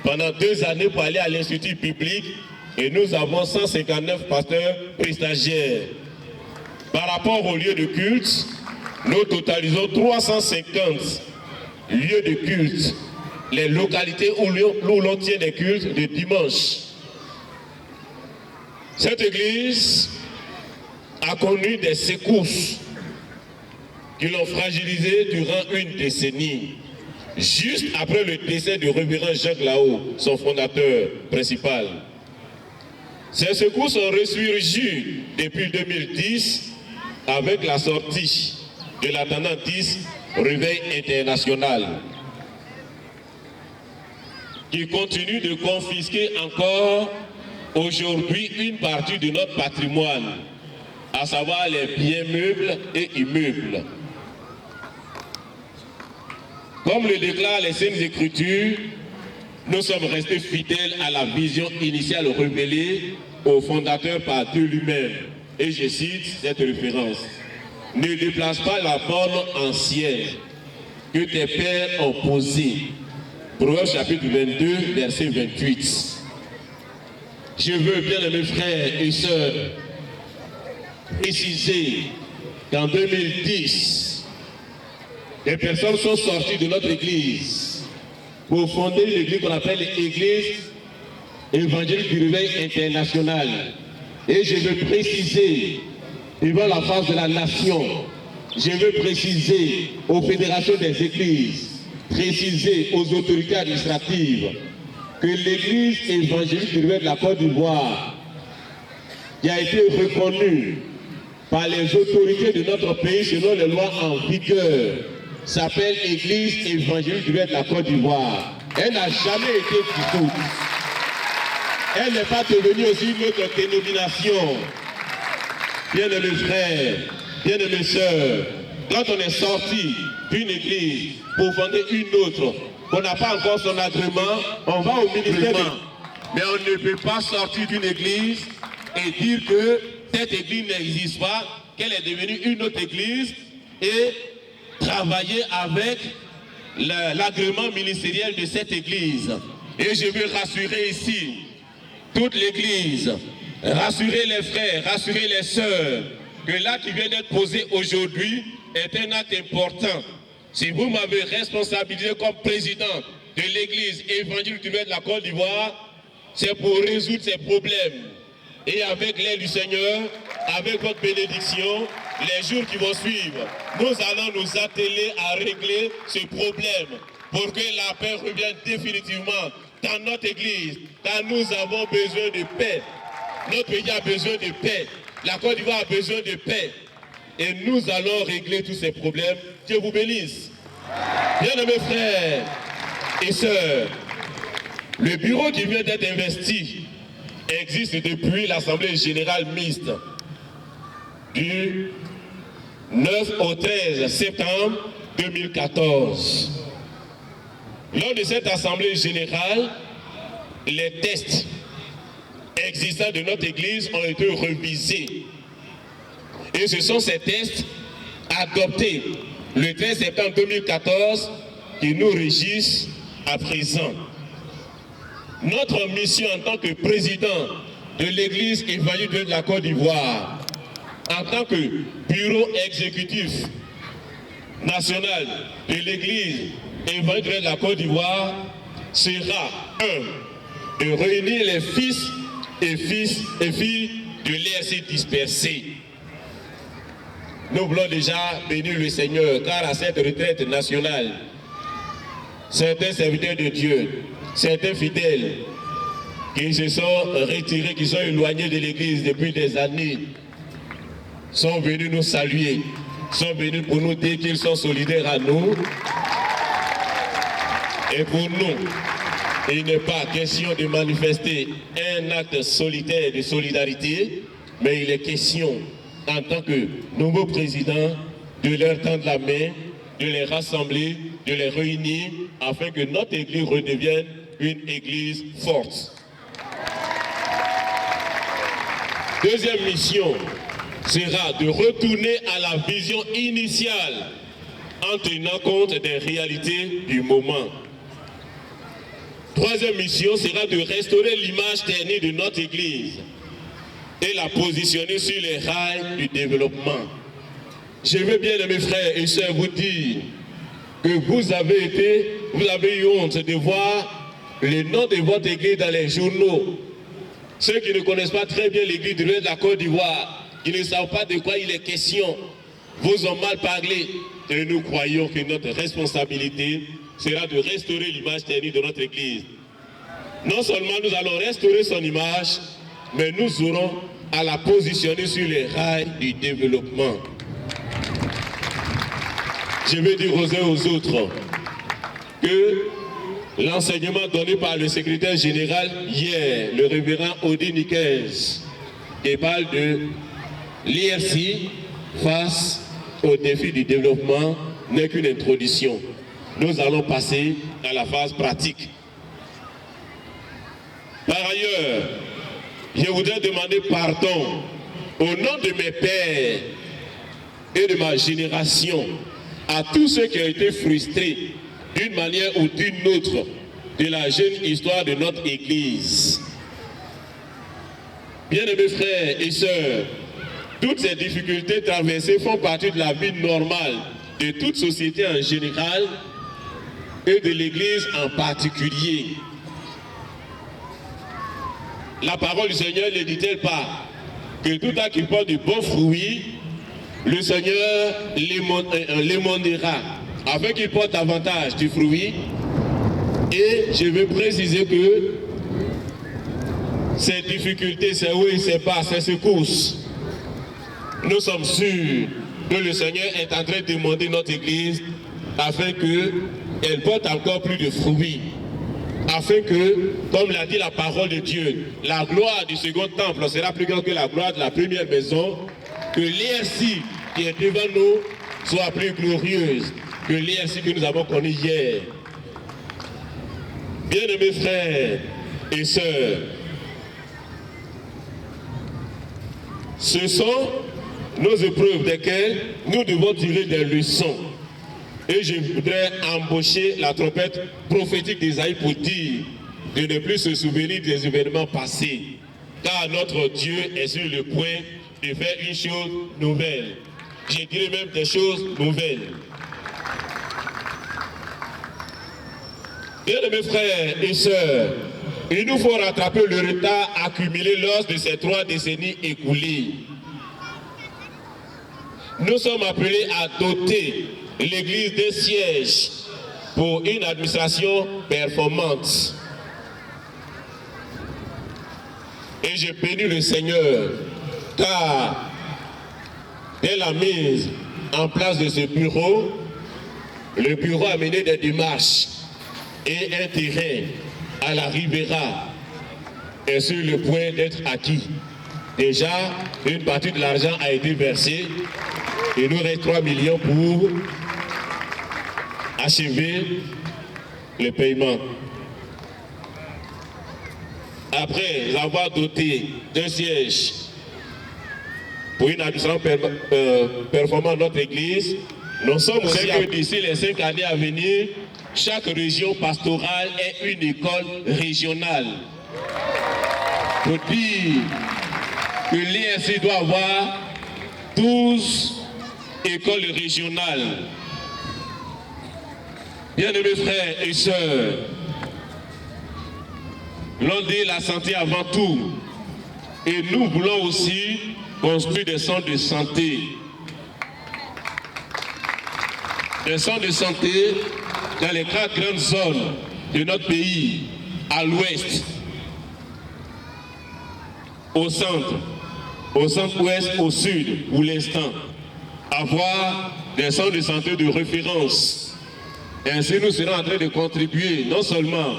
pendant 2 années pour aller à l'institut public et nous avons 159 pasteurs prestagiaires. Par rapport aux lieux de culte, nous totalisons 350 lieux de culte, les localités où l'on tient des cultes de dimanche. Cette église a connu des secousses qui l'ont fragilisée durant une décennie, juste après le décès du révérend Jacques Lao, son fondateur principal. Ces secousses ont ressurgi depuis 2010 avec la sortie de la tendance 10 Réveil international, qui continue de confisquer encore aujourd'hui une partie de notre patrimoine, à savoir les biens meubles et immeubles. Comme le déclarent les Saintes Écritures, nous sommes restés fidèles à la vision initiale révélée au fondateur par Dieu lui-même. Et je cite cette référence. Ne déplace pas la borne ancienne que tes pères ont posée. Proverbe chapitre 22, verset 28. Je veux, bien mes frères et sœurs, préciser qu'en 2010, des personnes sont sorties de notre église pour fonder l'église qu'on appelle l'église évangélique du Réveil international. Et je veux préciser devant la face de la nation, je veux préciser aux fédérations des églises, préciser aux autorités administratives que l'église évangélique du Réveil de la Côte d'Ivoire, qui a été reconnue par les autorités de notre pays selon les lois en vigueur, s'appelle Église évangélique du Réveil de la Côte d'Ivoire. Elle n'a jamais été dissoute. Elle n'est pas devenue aussi une autre dénomination. Bien-aimés frères, bien-aimés sœurs, quand on est sorti d'une église pour fonder une autre, on n'a pas encore son agrément, on va au ministère. Mais on ne peut pas sortir d'une église et dire que cette église n'existe pas, qu'elle est devenue une autre église et travailler avec l'agrément ministériel de cette église. Et je veux rassurer ici toute l'église, rassurer les frères, rassurer les sœurs, que l'acte qui vient d'être posé aujourd'hui est un acte important. Si vous m'avez responsabilisé comme président de l'église évangélique de la Côte d'Ivoire, c'est pour résoudre ces problèmes. Et avec l'aide du Seigneur, avec votre bénédiction, les jours qui vont suivre, nous allons nous atteler à régler ce problème pour que la paix revienne définitivement dans notre église, car nous avons besoin de paix. Notre pays a besoin de paix. La Côte d'Ivoire a besoin de paix. Et nous allons régler tous ces problèmes. Dieu vous bénisse. Bien-aimés frères et sœurs, le bureau qui vient d'être investi existe depuis l'Assemblée générale mixte du 9 au 13 septembre 2014. Lors de cette Assemblée générale, les tests existants de notre Église ont été revisés. Et ce sont ces tests adoptés le 13 septembre 2014 qui nous régissent à présent. Notre mission en tant que président de l'Église évangélique de la Côte d'Ivoire, en tant que bureau exécutif national de l'Église évangélique de la Côte d'Ivoire, sera 1. De réunir les fils et filles de l'ERC dispersés. Nous voulons déjà bénir le Seigneur, car à cette retraite nationale, certains serviteurs de Dieu, certains fidèles qui se sont retirés, qui sont éloignés de l'Église depuis des années, sont venus nous saluer, sont venus pour nous dire qu'ils sont solidaires à nous. Et pour nous, il n'est pas question de manifester un acte solitaire de solidarité, mais il est question, en tant que nouveau président, de leur tendre la main, de les rassembler, de les réunir, afin que notre Église redevienne une Église forte. Deuxième mission sera de retourner à la vision initiale en tenant compte des réalités du moment. Troisième mission sera de restaurer l'image dernière de notre Église et la positionner sur les rails du développement. Je veux bien, mes frères et sœurs, vous dire que vous avez eu honte de voir le nom de votre Église dans les journaux. Ceux qui ne connaissent pas très bien l'Église de la Côte d'Ivoire, qui ne savent pas de quoi il est question, vous ont mal parlé. Et nous croyons que notre responsabilité sera de restaurer l'image dernière de notre Église. Non seulement nous allons restaurer son image, mais nous aurons à la positionner sur les rails du développement. Je veux dire aux uns et aux autres que l'enseignement donné par le secrétaire général hier, le révérend Odi Nikez, qui parle de l'IRC face au défi du développement, n'est qu'une introduction. Nous allons passer à la phase pratique. Par ailleurs, je voudrais demander pardon au nom de mes pères et de ma génération à tous ceux qui ont été frustrés d'une manière ou d'une autre de la jeune histoire de notre Église. Bien-aimés frères et sœurs, toutes ces difficultés traversées font partie de la vie normale de toute société en général et de l'Église en particulier. La parole du Seigneur ne dit-elle pas que tout acte qui porte de bons fruits, le Seigneur l'émondera afin qu'il porte davantage du fruit. Et je veux préciser que ces difficultés, ces hauts et ces bas, ces secousses, nous sommes sûrs que le Seigneur est en train de demander notre Église afin qu'elle porte encore plus de fruits. Afin que, comme l'a dit la parole de Dieu, la gloire du second temple sera plus grande que la gloire de la première maison, que l'IRC qui est devant nous soit plus glorieuse que l'IRC que nous avons connu hier. Bien-aimés frères et sœurs, ce sont nos épreuves desquelles nous devons tirer des leçons. Et je voudrais embaucher la trompette prophétique d'Isaïe pour dire de ne plus se souvenir des événements passés, car notre Dieu est sur le point de faire une chose nouvelle. Je dirais même des choses nouvelles. Bien mes frères et sœurs, il nous faut rattraper le retard accumulé lors de ces 3 décennies écoulées. Nous sommes appelés à doter l'Église d'un siège pour une administration performante. Et j'ai béni le Seigneur, car dès la mise en place de ce bureau, le bureau a mené des démarches et un terrain à la Ribera est sur le point d'être acquis. Déjà, une partie de l'argent a été versée. Il nous reste 3 millions pour achever le paiement. Après avoir doté d'un siège pour une administration performante de notre église, nous sommes aussi que d'ici les 5 années à venir, chaque région pastorale est une école régionale. Pour dire que l'IRC doit avoir 12 écoles régionales. Bien-aimés frères et sœurs, l'on dit la santé avant tout. Et nous voulons aussi construire des centres de santé. Des centres de santé dans les 4 grandes zones de notre pays, à l'ouest, au centre-ouest, au sud, pour l'instant, avoir des centres de santé de référence. Et ainsi, nous serons en train de contribuer non seulement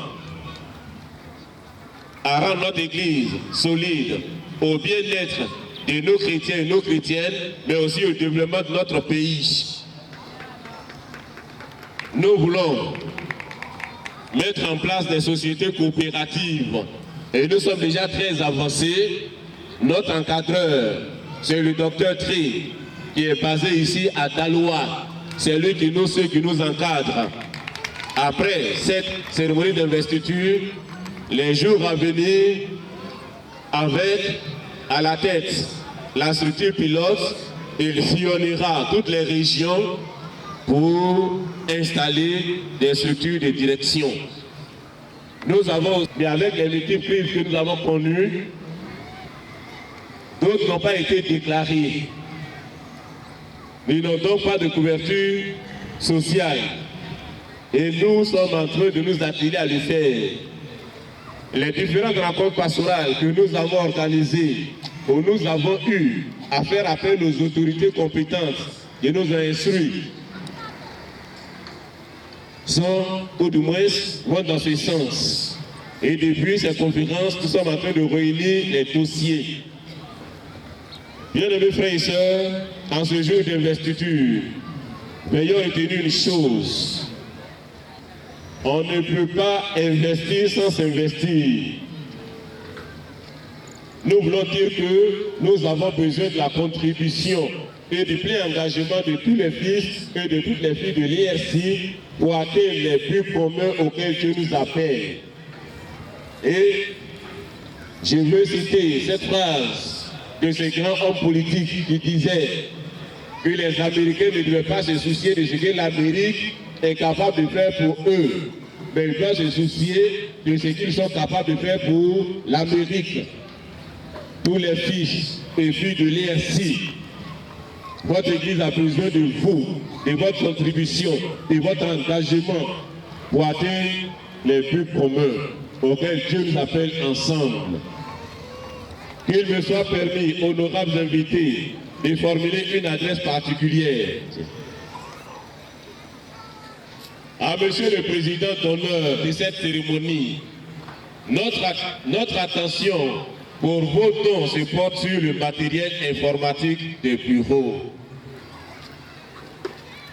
à rendre notre Église solide, au bien-être de nos chrétiens et nos chrétiennes, mais aussi au développement de notre pays. Nous voulons mettre en place des sociétés coopératives et nous sommes déjà très avancés. Notre encadreur, c'est le docteur Tré, qui est basé ici à Daloa. C'est lui qui nous encadre. Après cette cérémonie d'investiture, les jours à venir, avec à la tête la structure pilote, il sillonnera toutes les régions pour installer des structures de direction. Nous avons, mais avec les multiples que nous avons connues, d'autres n'ont pas été déclarés. Ils n'ont donc pas de couverture sociale. Et nous sommes en train de nous atteler à le faire. Les différentes rencontres pastorales que nous avons organisées, où nous avons eu à faire appel aux autorités compétentes qui nous ont instruits, sont, ou du moins, vont dans ce sens. Et depuis ces conférences, nous sommes en train de réunir les dossiers. Bien-aimés frères et sœurs, en ce jour d'investiture, veillons à retenir une chose. On ne peut pas investir sans s'investir. Nous voulons dire que nous avons besoin de la contribution et du plein engagement de tous les fils et de toutes les filles de l'IRC pour atteindre les buts communs auxquels Dieu nous appelle. Et je veux citer cette phrase de ce grand homme politique qui disait que les Américains ne devaient pas se soucier de ce que l'Amérique est capable de faire pour eux, mais ils doivent se soucier de ce qu'ils sont capables de faire pour l'Amérique. Tous les fils et filles de l'IRC, votre Église a besoin de vous, de votre contribution, de votre engagement pour atteindre les buts communs auxquels Dieu nous appelle ensemble. Qu'il me soit permis, honorables invités, de formuler une adresse particulière à Monsieur le Président d'honneur de cette cérémonie. Notre attention pour vos dons se porte sur le matériel informatique des bureaux.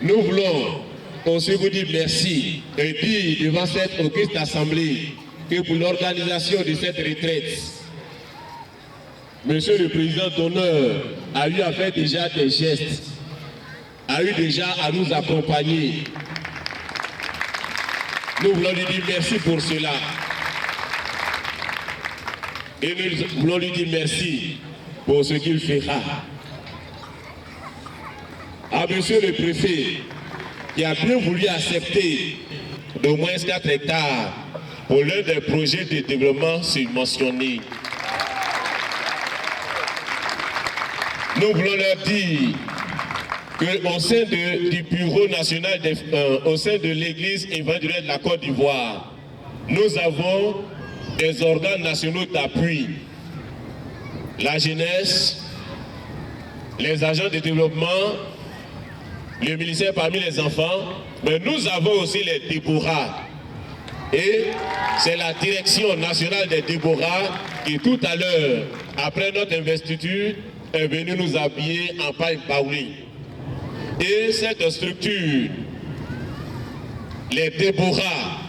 Nous voulons aussi vous dire merci et dire devant cette auguste assemblée que pour l'organisation de cette retraite, Monsieur le Président d'honneur a eu à faire déjà des gestes, a eu déjà à nous accompagner. Nous voulons lui dire merci pour cela. Et nous voulons lui dire merci pour ce qu'il fera. À Monsieur le Préfet, qui a bien voulu accepter d'au moins 4 hectares pour l'un des projets de développement subventionnés. Nous voulons leur dire qu'au sein du Bureau national, au sein de l'Église évangélique de la Côte d'Ivoire, nous avons des organes nationaux d'appui. La jeunesse, les agents de développement, le ministère parmi les enfants, mais nous avons aussi les Déborah. Et c'est la direction nationale des Déborah qui tout à l'heure, après notre investiture, est venue nous habiller en paille baouli. Et cette structure, les Déborah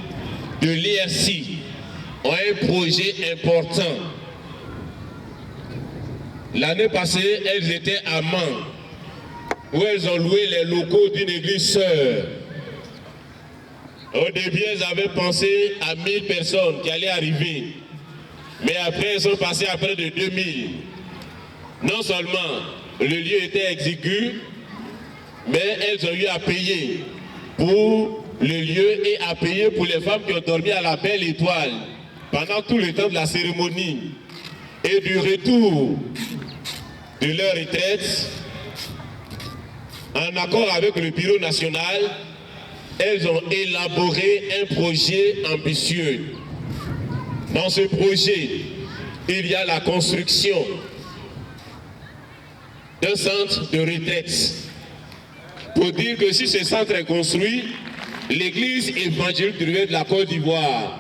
de l'IRC, ont un projet important. L'année passée, elles étaient à Mans, où elles ont loué les locaux d'une église sœur. Au début, elles avaient pensé à 1000 personnes qui allaient arriver. Mais après, elles sont passées à près de 2000. Non seulement le lieu était exigu, mais elles ont eu à payer pour le lieu et à payer pour les femmes qui ont dormi à la Belle Étoile pendant tout le temps de la cérémonie. Et du retour de leur retraite, en accord avec le Bureau national, elles ont élaboré un projet ambitieux. Dans ce projet, il y a la construction d'un centre de retraite. Pour dire que si ce centre est construit, l'Église évangélique du Réveil de la Côte d'Ivoire,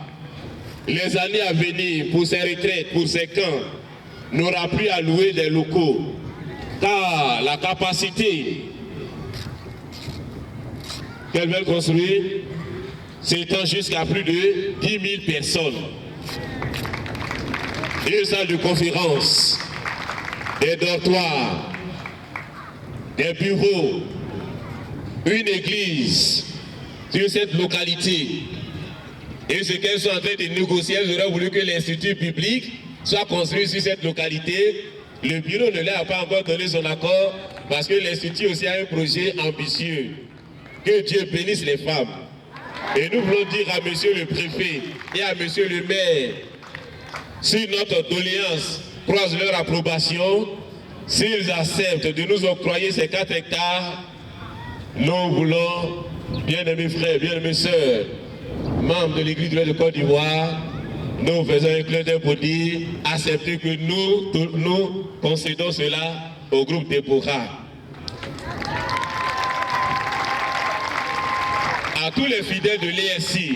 les années à venir, pour ses retraites, pour ses camps, n'aura plus à louer des locaux. Car la capacité qu'elles veulent construire s'étend jusqu'à plus de 10 000 personnes. Une salle de conférence, des dortoirs, des bureaux, une église sur cette localité. Et ce qu'elles sont en train de négocier, elles auraient voulu que l'institut public soit construit sur cette localité. Le bureau ne leur a pas encore donné son accord parce que l'institut aussi a un projet ambitieux. Que Dieu bénisse les femmes. Et nous voulons dire à monsieur le préfet et à monsieur le maire, si notre doléance croise leur approbation, s'ils acceptent de nous octroyer ces 4 hectares, nous voulons, bien-aimés frères, bien-aimés sœurs, membres de l'Église de Côte d'Ivoire, nous faisons un clin d'œil pour dire, acceptez que nous concédons cela au groupe Déborah. À tous les fidèles de l'ESC,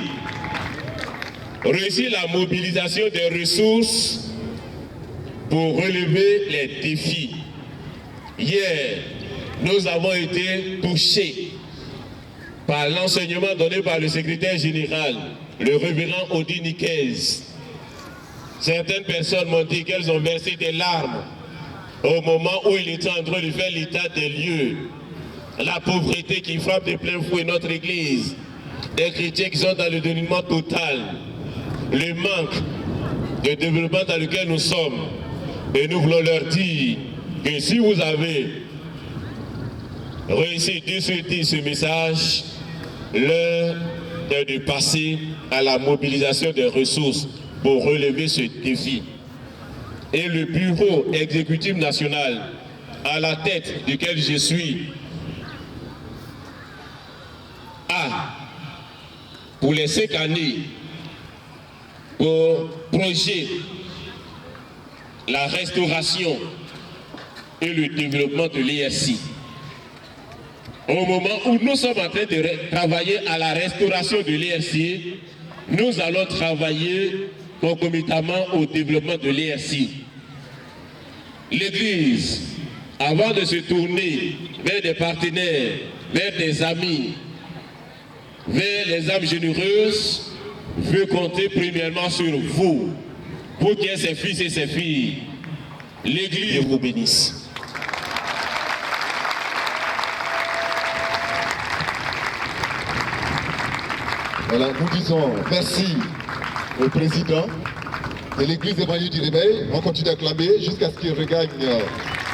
réussir la mobilisation des ressources pour relever les défis. Hier, nous avons été touchés par l'enseignement donné par le secrétaire général, le révérend Odi Nikez. Certaines personnes m'ont dit qu'elles ont versé des larmes au moment où il était en train de faire l'état des lieux. La pauvreté qui frappe de plein fouet notre église, des chrétiens qui sont dans le dénuement total, le manque de développement dans lequel nous sommes. Et nous voulons leur dire que si vous avez réussi de souhaiter ce message, l'heure est de passer à la mobilisation des ressources pour relever ce défi. Et le bureau exécutif national, à la tête duquel je suis, a, pour les 5 années, pour projet la restauration et le développement de l'ESC. Au moment où nous sommes en train de travailler à la restauration de l'ESC, nous allons travailler concomitamment au développement de l'ESC. L'Église, avant de se tourner vers des partenaires, vers des amis, vers les âmes généreuses, veut compter premièrement sur vous, pour qu'il y ait ses fils et ses filles. L'Église vous bénisse. Voilà, nous disons merci au président de l'Église évangélique du Réveil. On continue d'acclamer jusqu'à ce qu'il regagne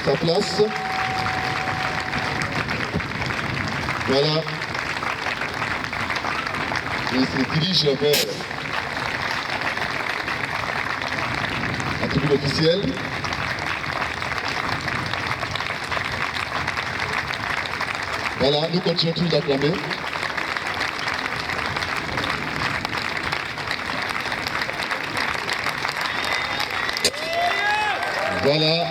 sa place. Voilà. et se dirige vers la tribune officielle. Voilà, nous continuons tous d'acclamer. Voilà,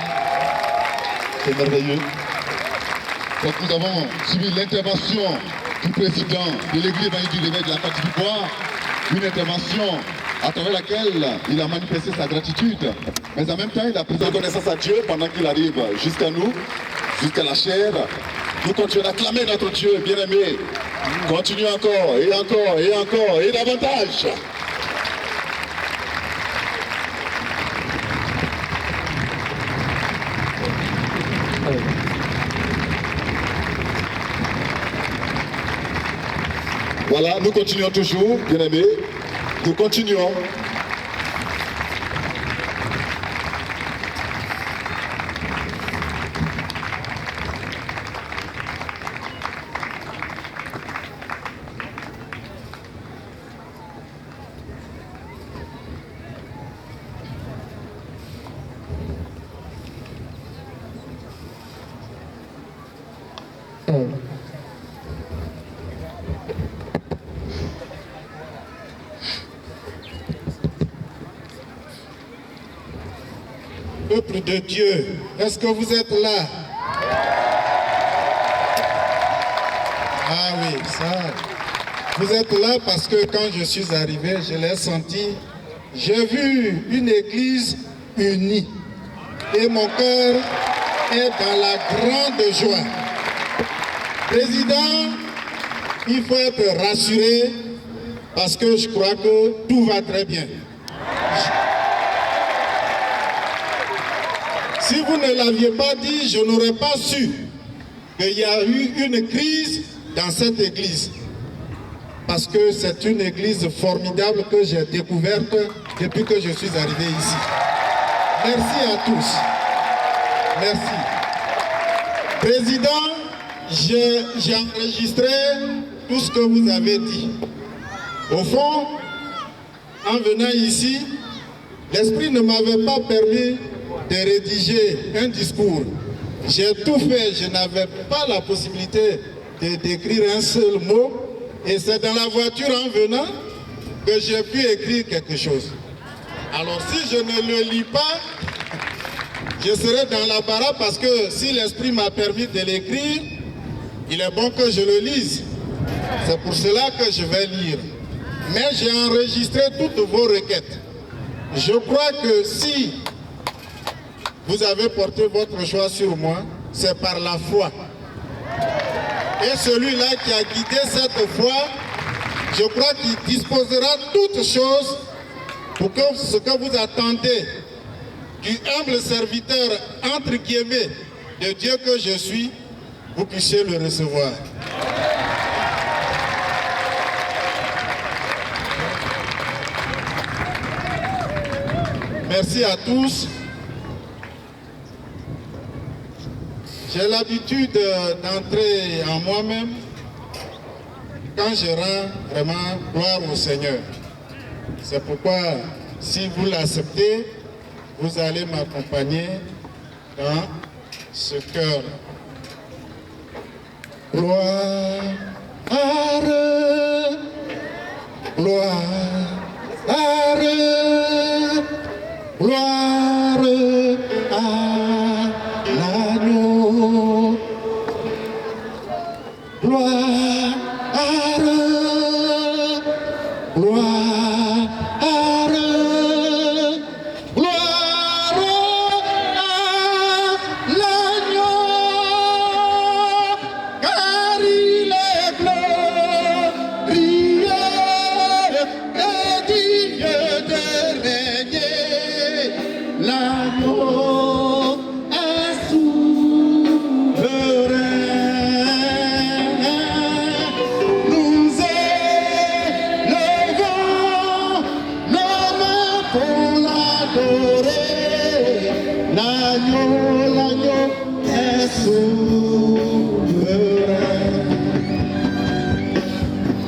c'est merveilleux. Donc nous avons suivi l'intervention du président de l'église évangélique du Réveil de la Côte d'Ivoire, une intervention à travers laquelle il a manifesté sa gratitude, mais en même temps il a pris reconnaissance à Dieu pendant qu'il arrive jusqu'à nous, jusqu'à la chair. Nous continuons d'acclamer notre Dieu bien-aimé. Continuons encore et encore et encore et davantage. Voilà, nous continuons toujours, bien-aimés. Nous continuons. Peuple de Dieu, est-ce que vous êtes là? Ah oui, ça. Vous êtes là parce que quand je suis arrivé, je l'ai senti. J'ai vu une église unie. Et mon cœur est dans la grande joie. Président, il faut être rassuré parce que je crois que tout va très bien. Si vous ne l'aviez pas dit, je n'aurais pas su qu'il y a eu une crise dans cette église. Parce que c'est une église formidable que j'ai découverte depuis que je suis arrivé ici. Merci à tous. Merci. Président, j'ai enregistré tout ce que vous avez dit. Au fond, en venant ici, l'esprit ne m'avait pas permis de rédiger un discours. J'ai tout fait, je n'avais pas la possibilité de d'écrire un seul mot. Et c'est dans la voiture en venant que j'ai pu écrire quelque chose. Alors si je ne le lis pas, je serai dans l'embarras parce que si l'esprit m'a permis de l'écrire, il est bon que je le lise. C'est pour cela que je vais lire. Mais j'ai enregistré toutes vos requêtes. Je crois que si vous avez porté votre choix sur moi, c'est par la foi. Et celui-là qui a guidé cette foi, je crois qu'il disposera toutes choses pour que ce que vous attendez du humble serviteur, entre guillemets, de Dieu que je suis, vous puissiez le recevoir. Merci à tous. J'ai l'habitude d'entrer en moi-même quand je rends vraiment gloire au Seigneur. C'est pourquoi, si vous l'acceptez, vous allez m'accompagner dans ce cœur. Gloire, gloire, gloire à l'agneau. Gloire, gloire, gloire à l'agneau, car il est glorieux et digne de régner. L'agneau est souverain. Nous élevons nos mains pour l'adorer. L'agneau est souverain.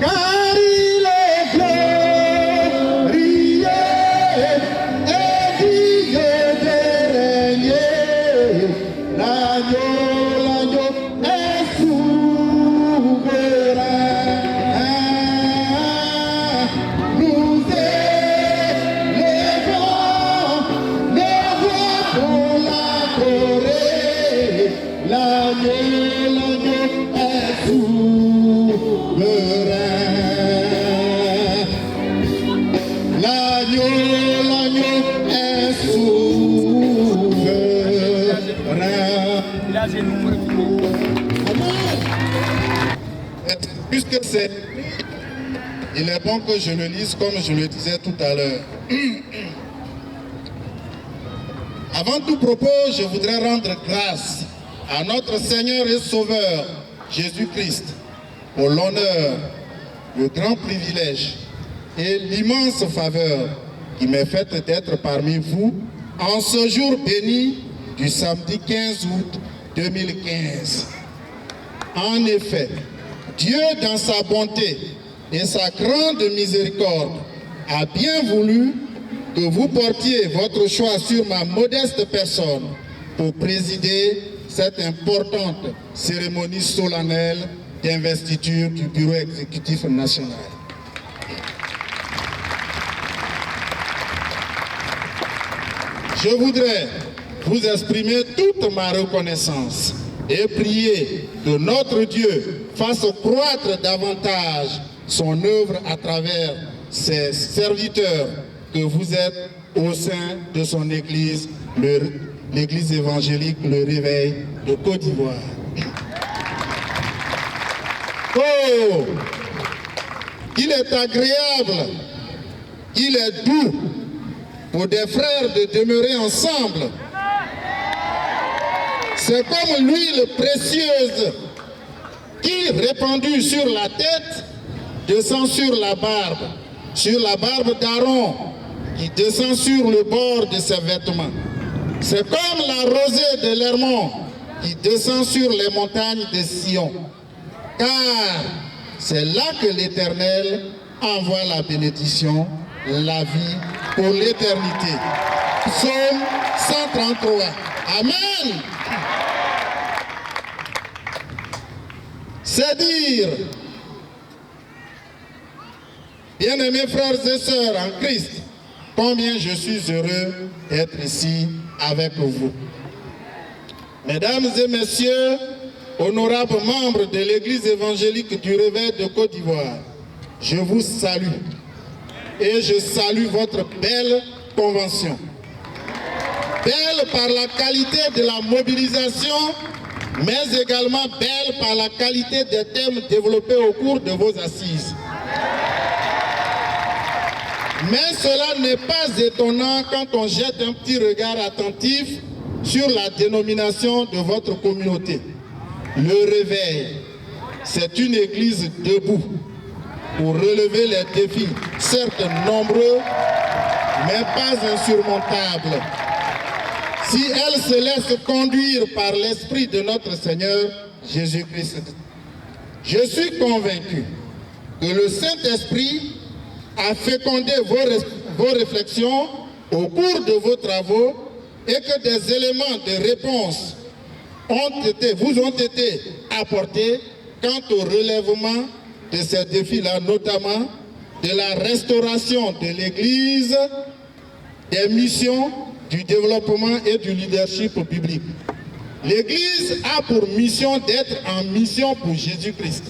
Car il est Puisque c'est... Il est bon que je le lise comme je le disais tout à l'heure. Avant tout propos, je voudrais rendre grâce à notre Seigneur et Sauveur, Jésus-Christ, pour l'honneur, le grand privilège et l'immense faveur qui m'est faite d'être parmi vous en ce jour béni du samedi 15 août 2015. En effet, Dieu, dans sa bonté et sa grande miséricorde, a bien voulu que vous portiez votre choix sur ma modeste personne pour présider cette importante cérémonie solennelle d'investiture du Bureau exécutif national. Je voudrais vous exprimer toute ma reconnaissance et prier que notre Dieu fasse croître davantage son œuvre à travers ses serviteurs que vous êtes au sein de son Église, l'Église évangélique Le Réveil de Côte d'Ivoire. Oh, il est agréable, il est doux pour des frères de demeurer ensemble. C'est comme l'huile précieuse qui, répandue sur la tête, descend sur la barbe d'Aaron, qui descend sur le bord de ses vêtements. C'est comme la rosée de l'Hermon qui descend sur les montagnes de Sion. Car c'est là que l'Éternel envoie la bénédiction, la vie pour l'éternité. Psaume 133. Amen. C'est dire, bien-aimés frères et sœurs en Christ, combien je suis heureux d'être ici avec vous. Mesdames et messieurs, honorables membres de l'Église évangélique du Réveil de Côte d'Ivoire, je vous salue et je salue votre belle convention. Belle par la qualité de la mobilisation, mais également belle par la qualité des thèmes développés au cours de vos assises. Mais cela n'est pas étonnant quand on jette un petit regard attentif sur la dénomination de votre communauté. Le Réveil, c'est une église debout pour relever les défis, certes nombreux, mais pas insurmontables. Si elle se laisse conduire par l'Esprit de notre Seigneur Jésus-Christ. Je suis convaincu que le Saint-Esprit a fécondé vos réflexions au cours de vos travaux et que des éléments de réponse vous ont été apportés quant au relèvement de ces défis-là, notamment de la restauration de l'Église, des missions, du développement et du leadership public. L'Église a pour mission d'être en mission pour Jésus-Christ.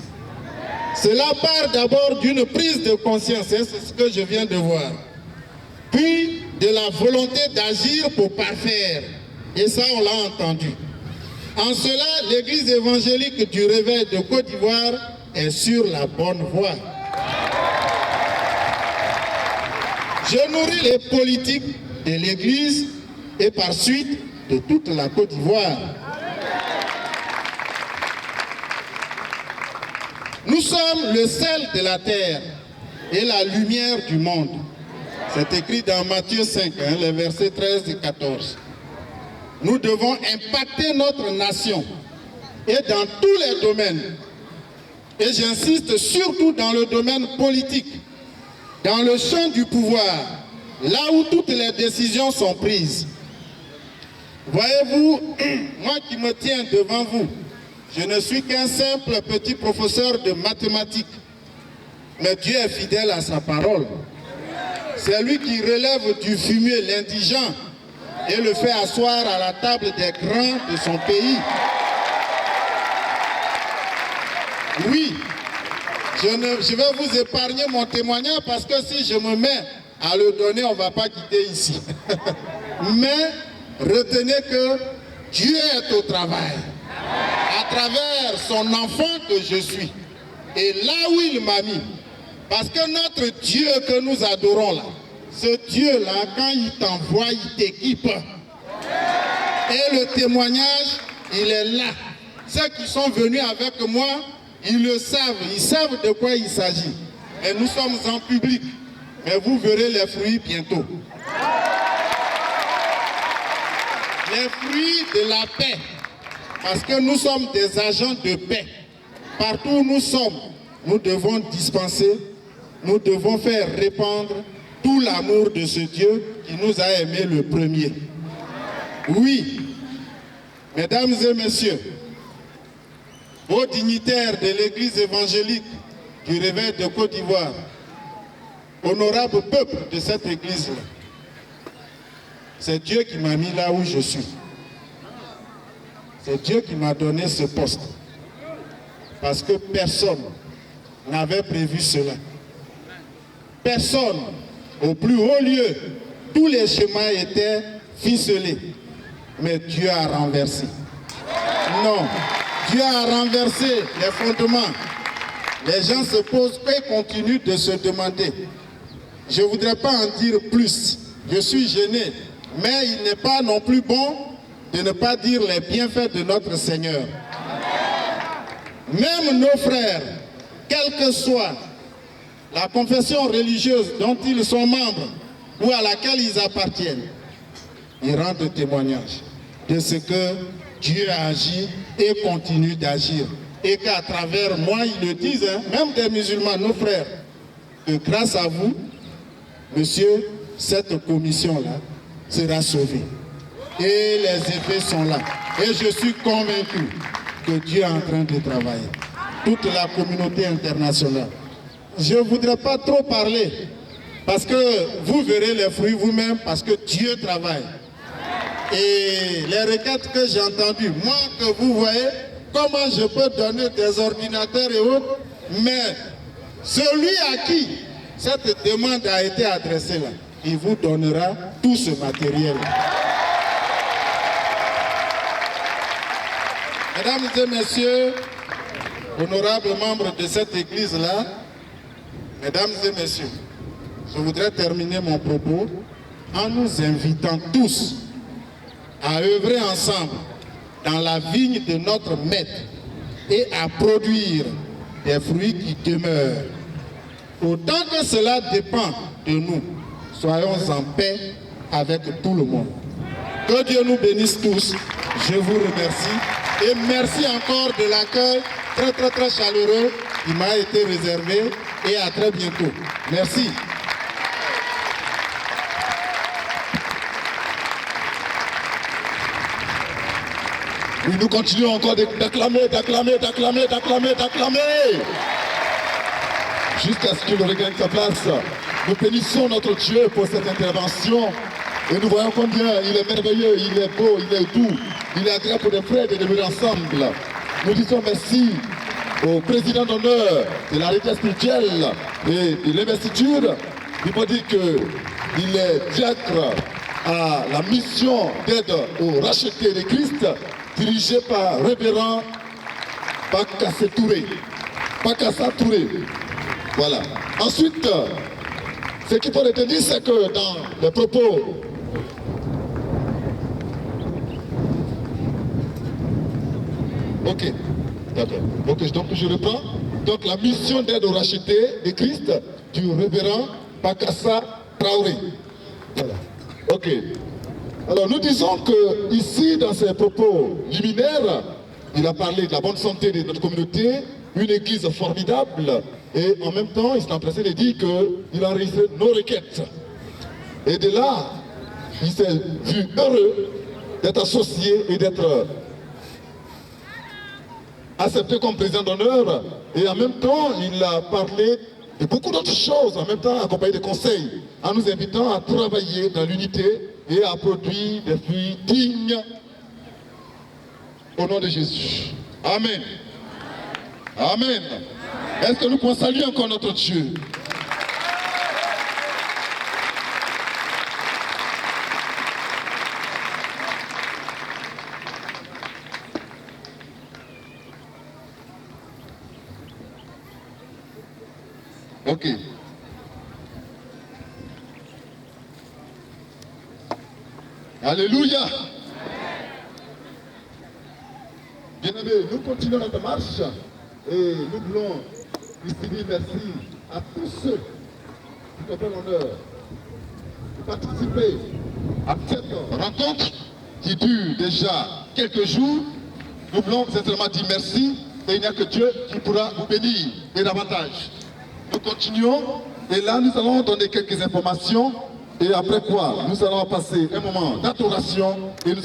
Cela part d'abord d'une prise de conscience, c'est ce que je viens de voir, puis de la volonté d'agir pour parfaire, et ça on l'a entendu. En cela, l'Église évangélique du Réveil de Côte d'Ivoire est sur la bonne voie. Je nourris les politiques de l'Église et par suite de toute la Côte d'Ivoire. Nous sommes le sel de la terre et la lumière du monde. C'est écrit dans Matthieu 5, les versets 13 et 14. Nous devons impacter notre nation et dans tous les domaines. Et j'insiste surtout dans le domaine politique, dans le champ du pouvoir, là où toutes les décisions sont prises. Voyez-vous, moi qui me tiens devant vous, je ne suis qu'un simple petit professeur de mathématiques. Mais Dieu est fidèle à sa parole. C'est lui qui relève du fumier l'indigent et le fait asseoir à la table des grands de son pays. Oui, je vais vous épargner mon témoignage parce que si je me mets à le donner, on ne va pas quitter ici. Mais retenez que Dieu est au travail. à travers son enfant que je suis, et là où il m'a mis. Parce que notre Dieu que nous adorons là, ce Dieu-là, quand il t'envoie, il t'équipe. Et le témoignage, il est là. Ceux qui sont venus avec moi, ils le savent, ils savent de quoi il s'agit. Et nous sommes en public, mais vous verrez les fruits bientôt. Les fruits de la paix, parce que nous sommes des agents de paix. Partout où nous sommes, nous devons dispenser, nous devons faire répandre tout l'amour de ce Dieu qui nous a aimés le premier. Oui, mesdames et messieurs, aux dignitaires de l'Église évangélique du Réveil de Côte d'Ivoire, honorable peuple de cette Église-là, c'est Dieu qui m'a mis là où je suis. C'est Dieu qui m'a donné ce poste. Parce que personne n'avait prévu cela. Personne, au plus haut lieu, tous les chemins étaient ficelés. Mais Dieu a renversé. Non, Dieu a renversé les fondements. Les gens se posent et continuent de se demander. Je ne voudrais pas en dire plus. Je suis gêné. Mais il n'est pas non plus bon de ne pas dire les bienfaits de notre Seigneur. Même nos frères, quelle que soit la confession religieuse dont ils sont membres ou à laquelle ils appartiennent, ils rendent témoignage de ce que Dieu a agi et continue d'agir. Et qu'à travers moi, ils le disent, hein, même des musulmans, nos frères, que grâce à vous, monsieur, cette commission-là sera sauvée. Et les effets sont là. Et je suis convaincu que Dieu est en train de travailler. Toute la communauté internationale. Je ne voudrais pas trop parler, parce que vous verrez les fruits vous-même, parce que Dieu travaille. Et les requêtes que j'ai entendues, moi que vous voyez, comment je peux donner des ordinateurs et autres, mais celui à qui cette demande a été adressée là, il vous donnera tout ce matériel. Mesdames et messieurs, honorables membres de cette église-là, mesdames et messieurs, je voudrais terminer mon propos en nous invitant tous à œuvrer ensemble dans la vigne de notre Maître et à produire des fruits qui demeurent. Autant que cela dépend de nous, soyons en paix avec tout le monde. Que Dieu nous bénisse tous. Je vous remercie. Et merci encore de l'accueil très chaleureux qui m'a été réservé. Et à très bientôt. Merci. Oui, nous continuons encore d'acclamer. Jusqu'à ce qu'il regagne sa place. Nous bénissons notre Dieu pour cette intervention. Et nous voyons combien il est merveilleux, il est beau, il est doux. Il est agréable pour des frères de demeurer ensemble. Nous disons merci au président d'honneur de la retraite spirituelle et de l'investiture. Il faut dire qu'il est diacre à la mission d'aide aux rachetés de Christ, dirigé par révérend Bakassa Touré. Voilà. Ensuite, ce qu'il faut retenir, c'est que dans les propos ok, d'accord. Ok, donc je reprends. Donc la mission d'aide aux rachetés de Christ du révérend Bakassa Traoré. Voilà. Ok. Alors nous disons que ici, dans ses propos liminaires, il a parlé de la bonne santé de notre communauté, une église formidable, et en même temps, il s'est empressé de dire qu'il a enregistré nos requêtes. Et de là, il s'est vu heureux d'être associé et d'être accepté comme président d'honneur. Et en même temps, il a parlé de beaucoup d'autres choses, en même temps accompagné de conseils, en nous invitant à travailler dans l'unité et à produire des fruits dignes au nom de Jésus. Amen. Amen. Est-ce que nous pouvons saluer encore notre Dieu? Ok. Alléluia. Bien-aimés, nous continuons notre marche et nous voulons ici dire merci à tous ceux qui ont fait l'honneur de participer à cette rencontre qui dure déjà quelques jours. Nous voulons sincèrement dire merci et il n'y a que Dieu qui pourra vous bénir et davantage. Nous continuons et là nous allons donner quelques informations et après quoi nous allons passer un moment d'adoration et nous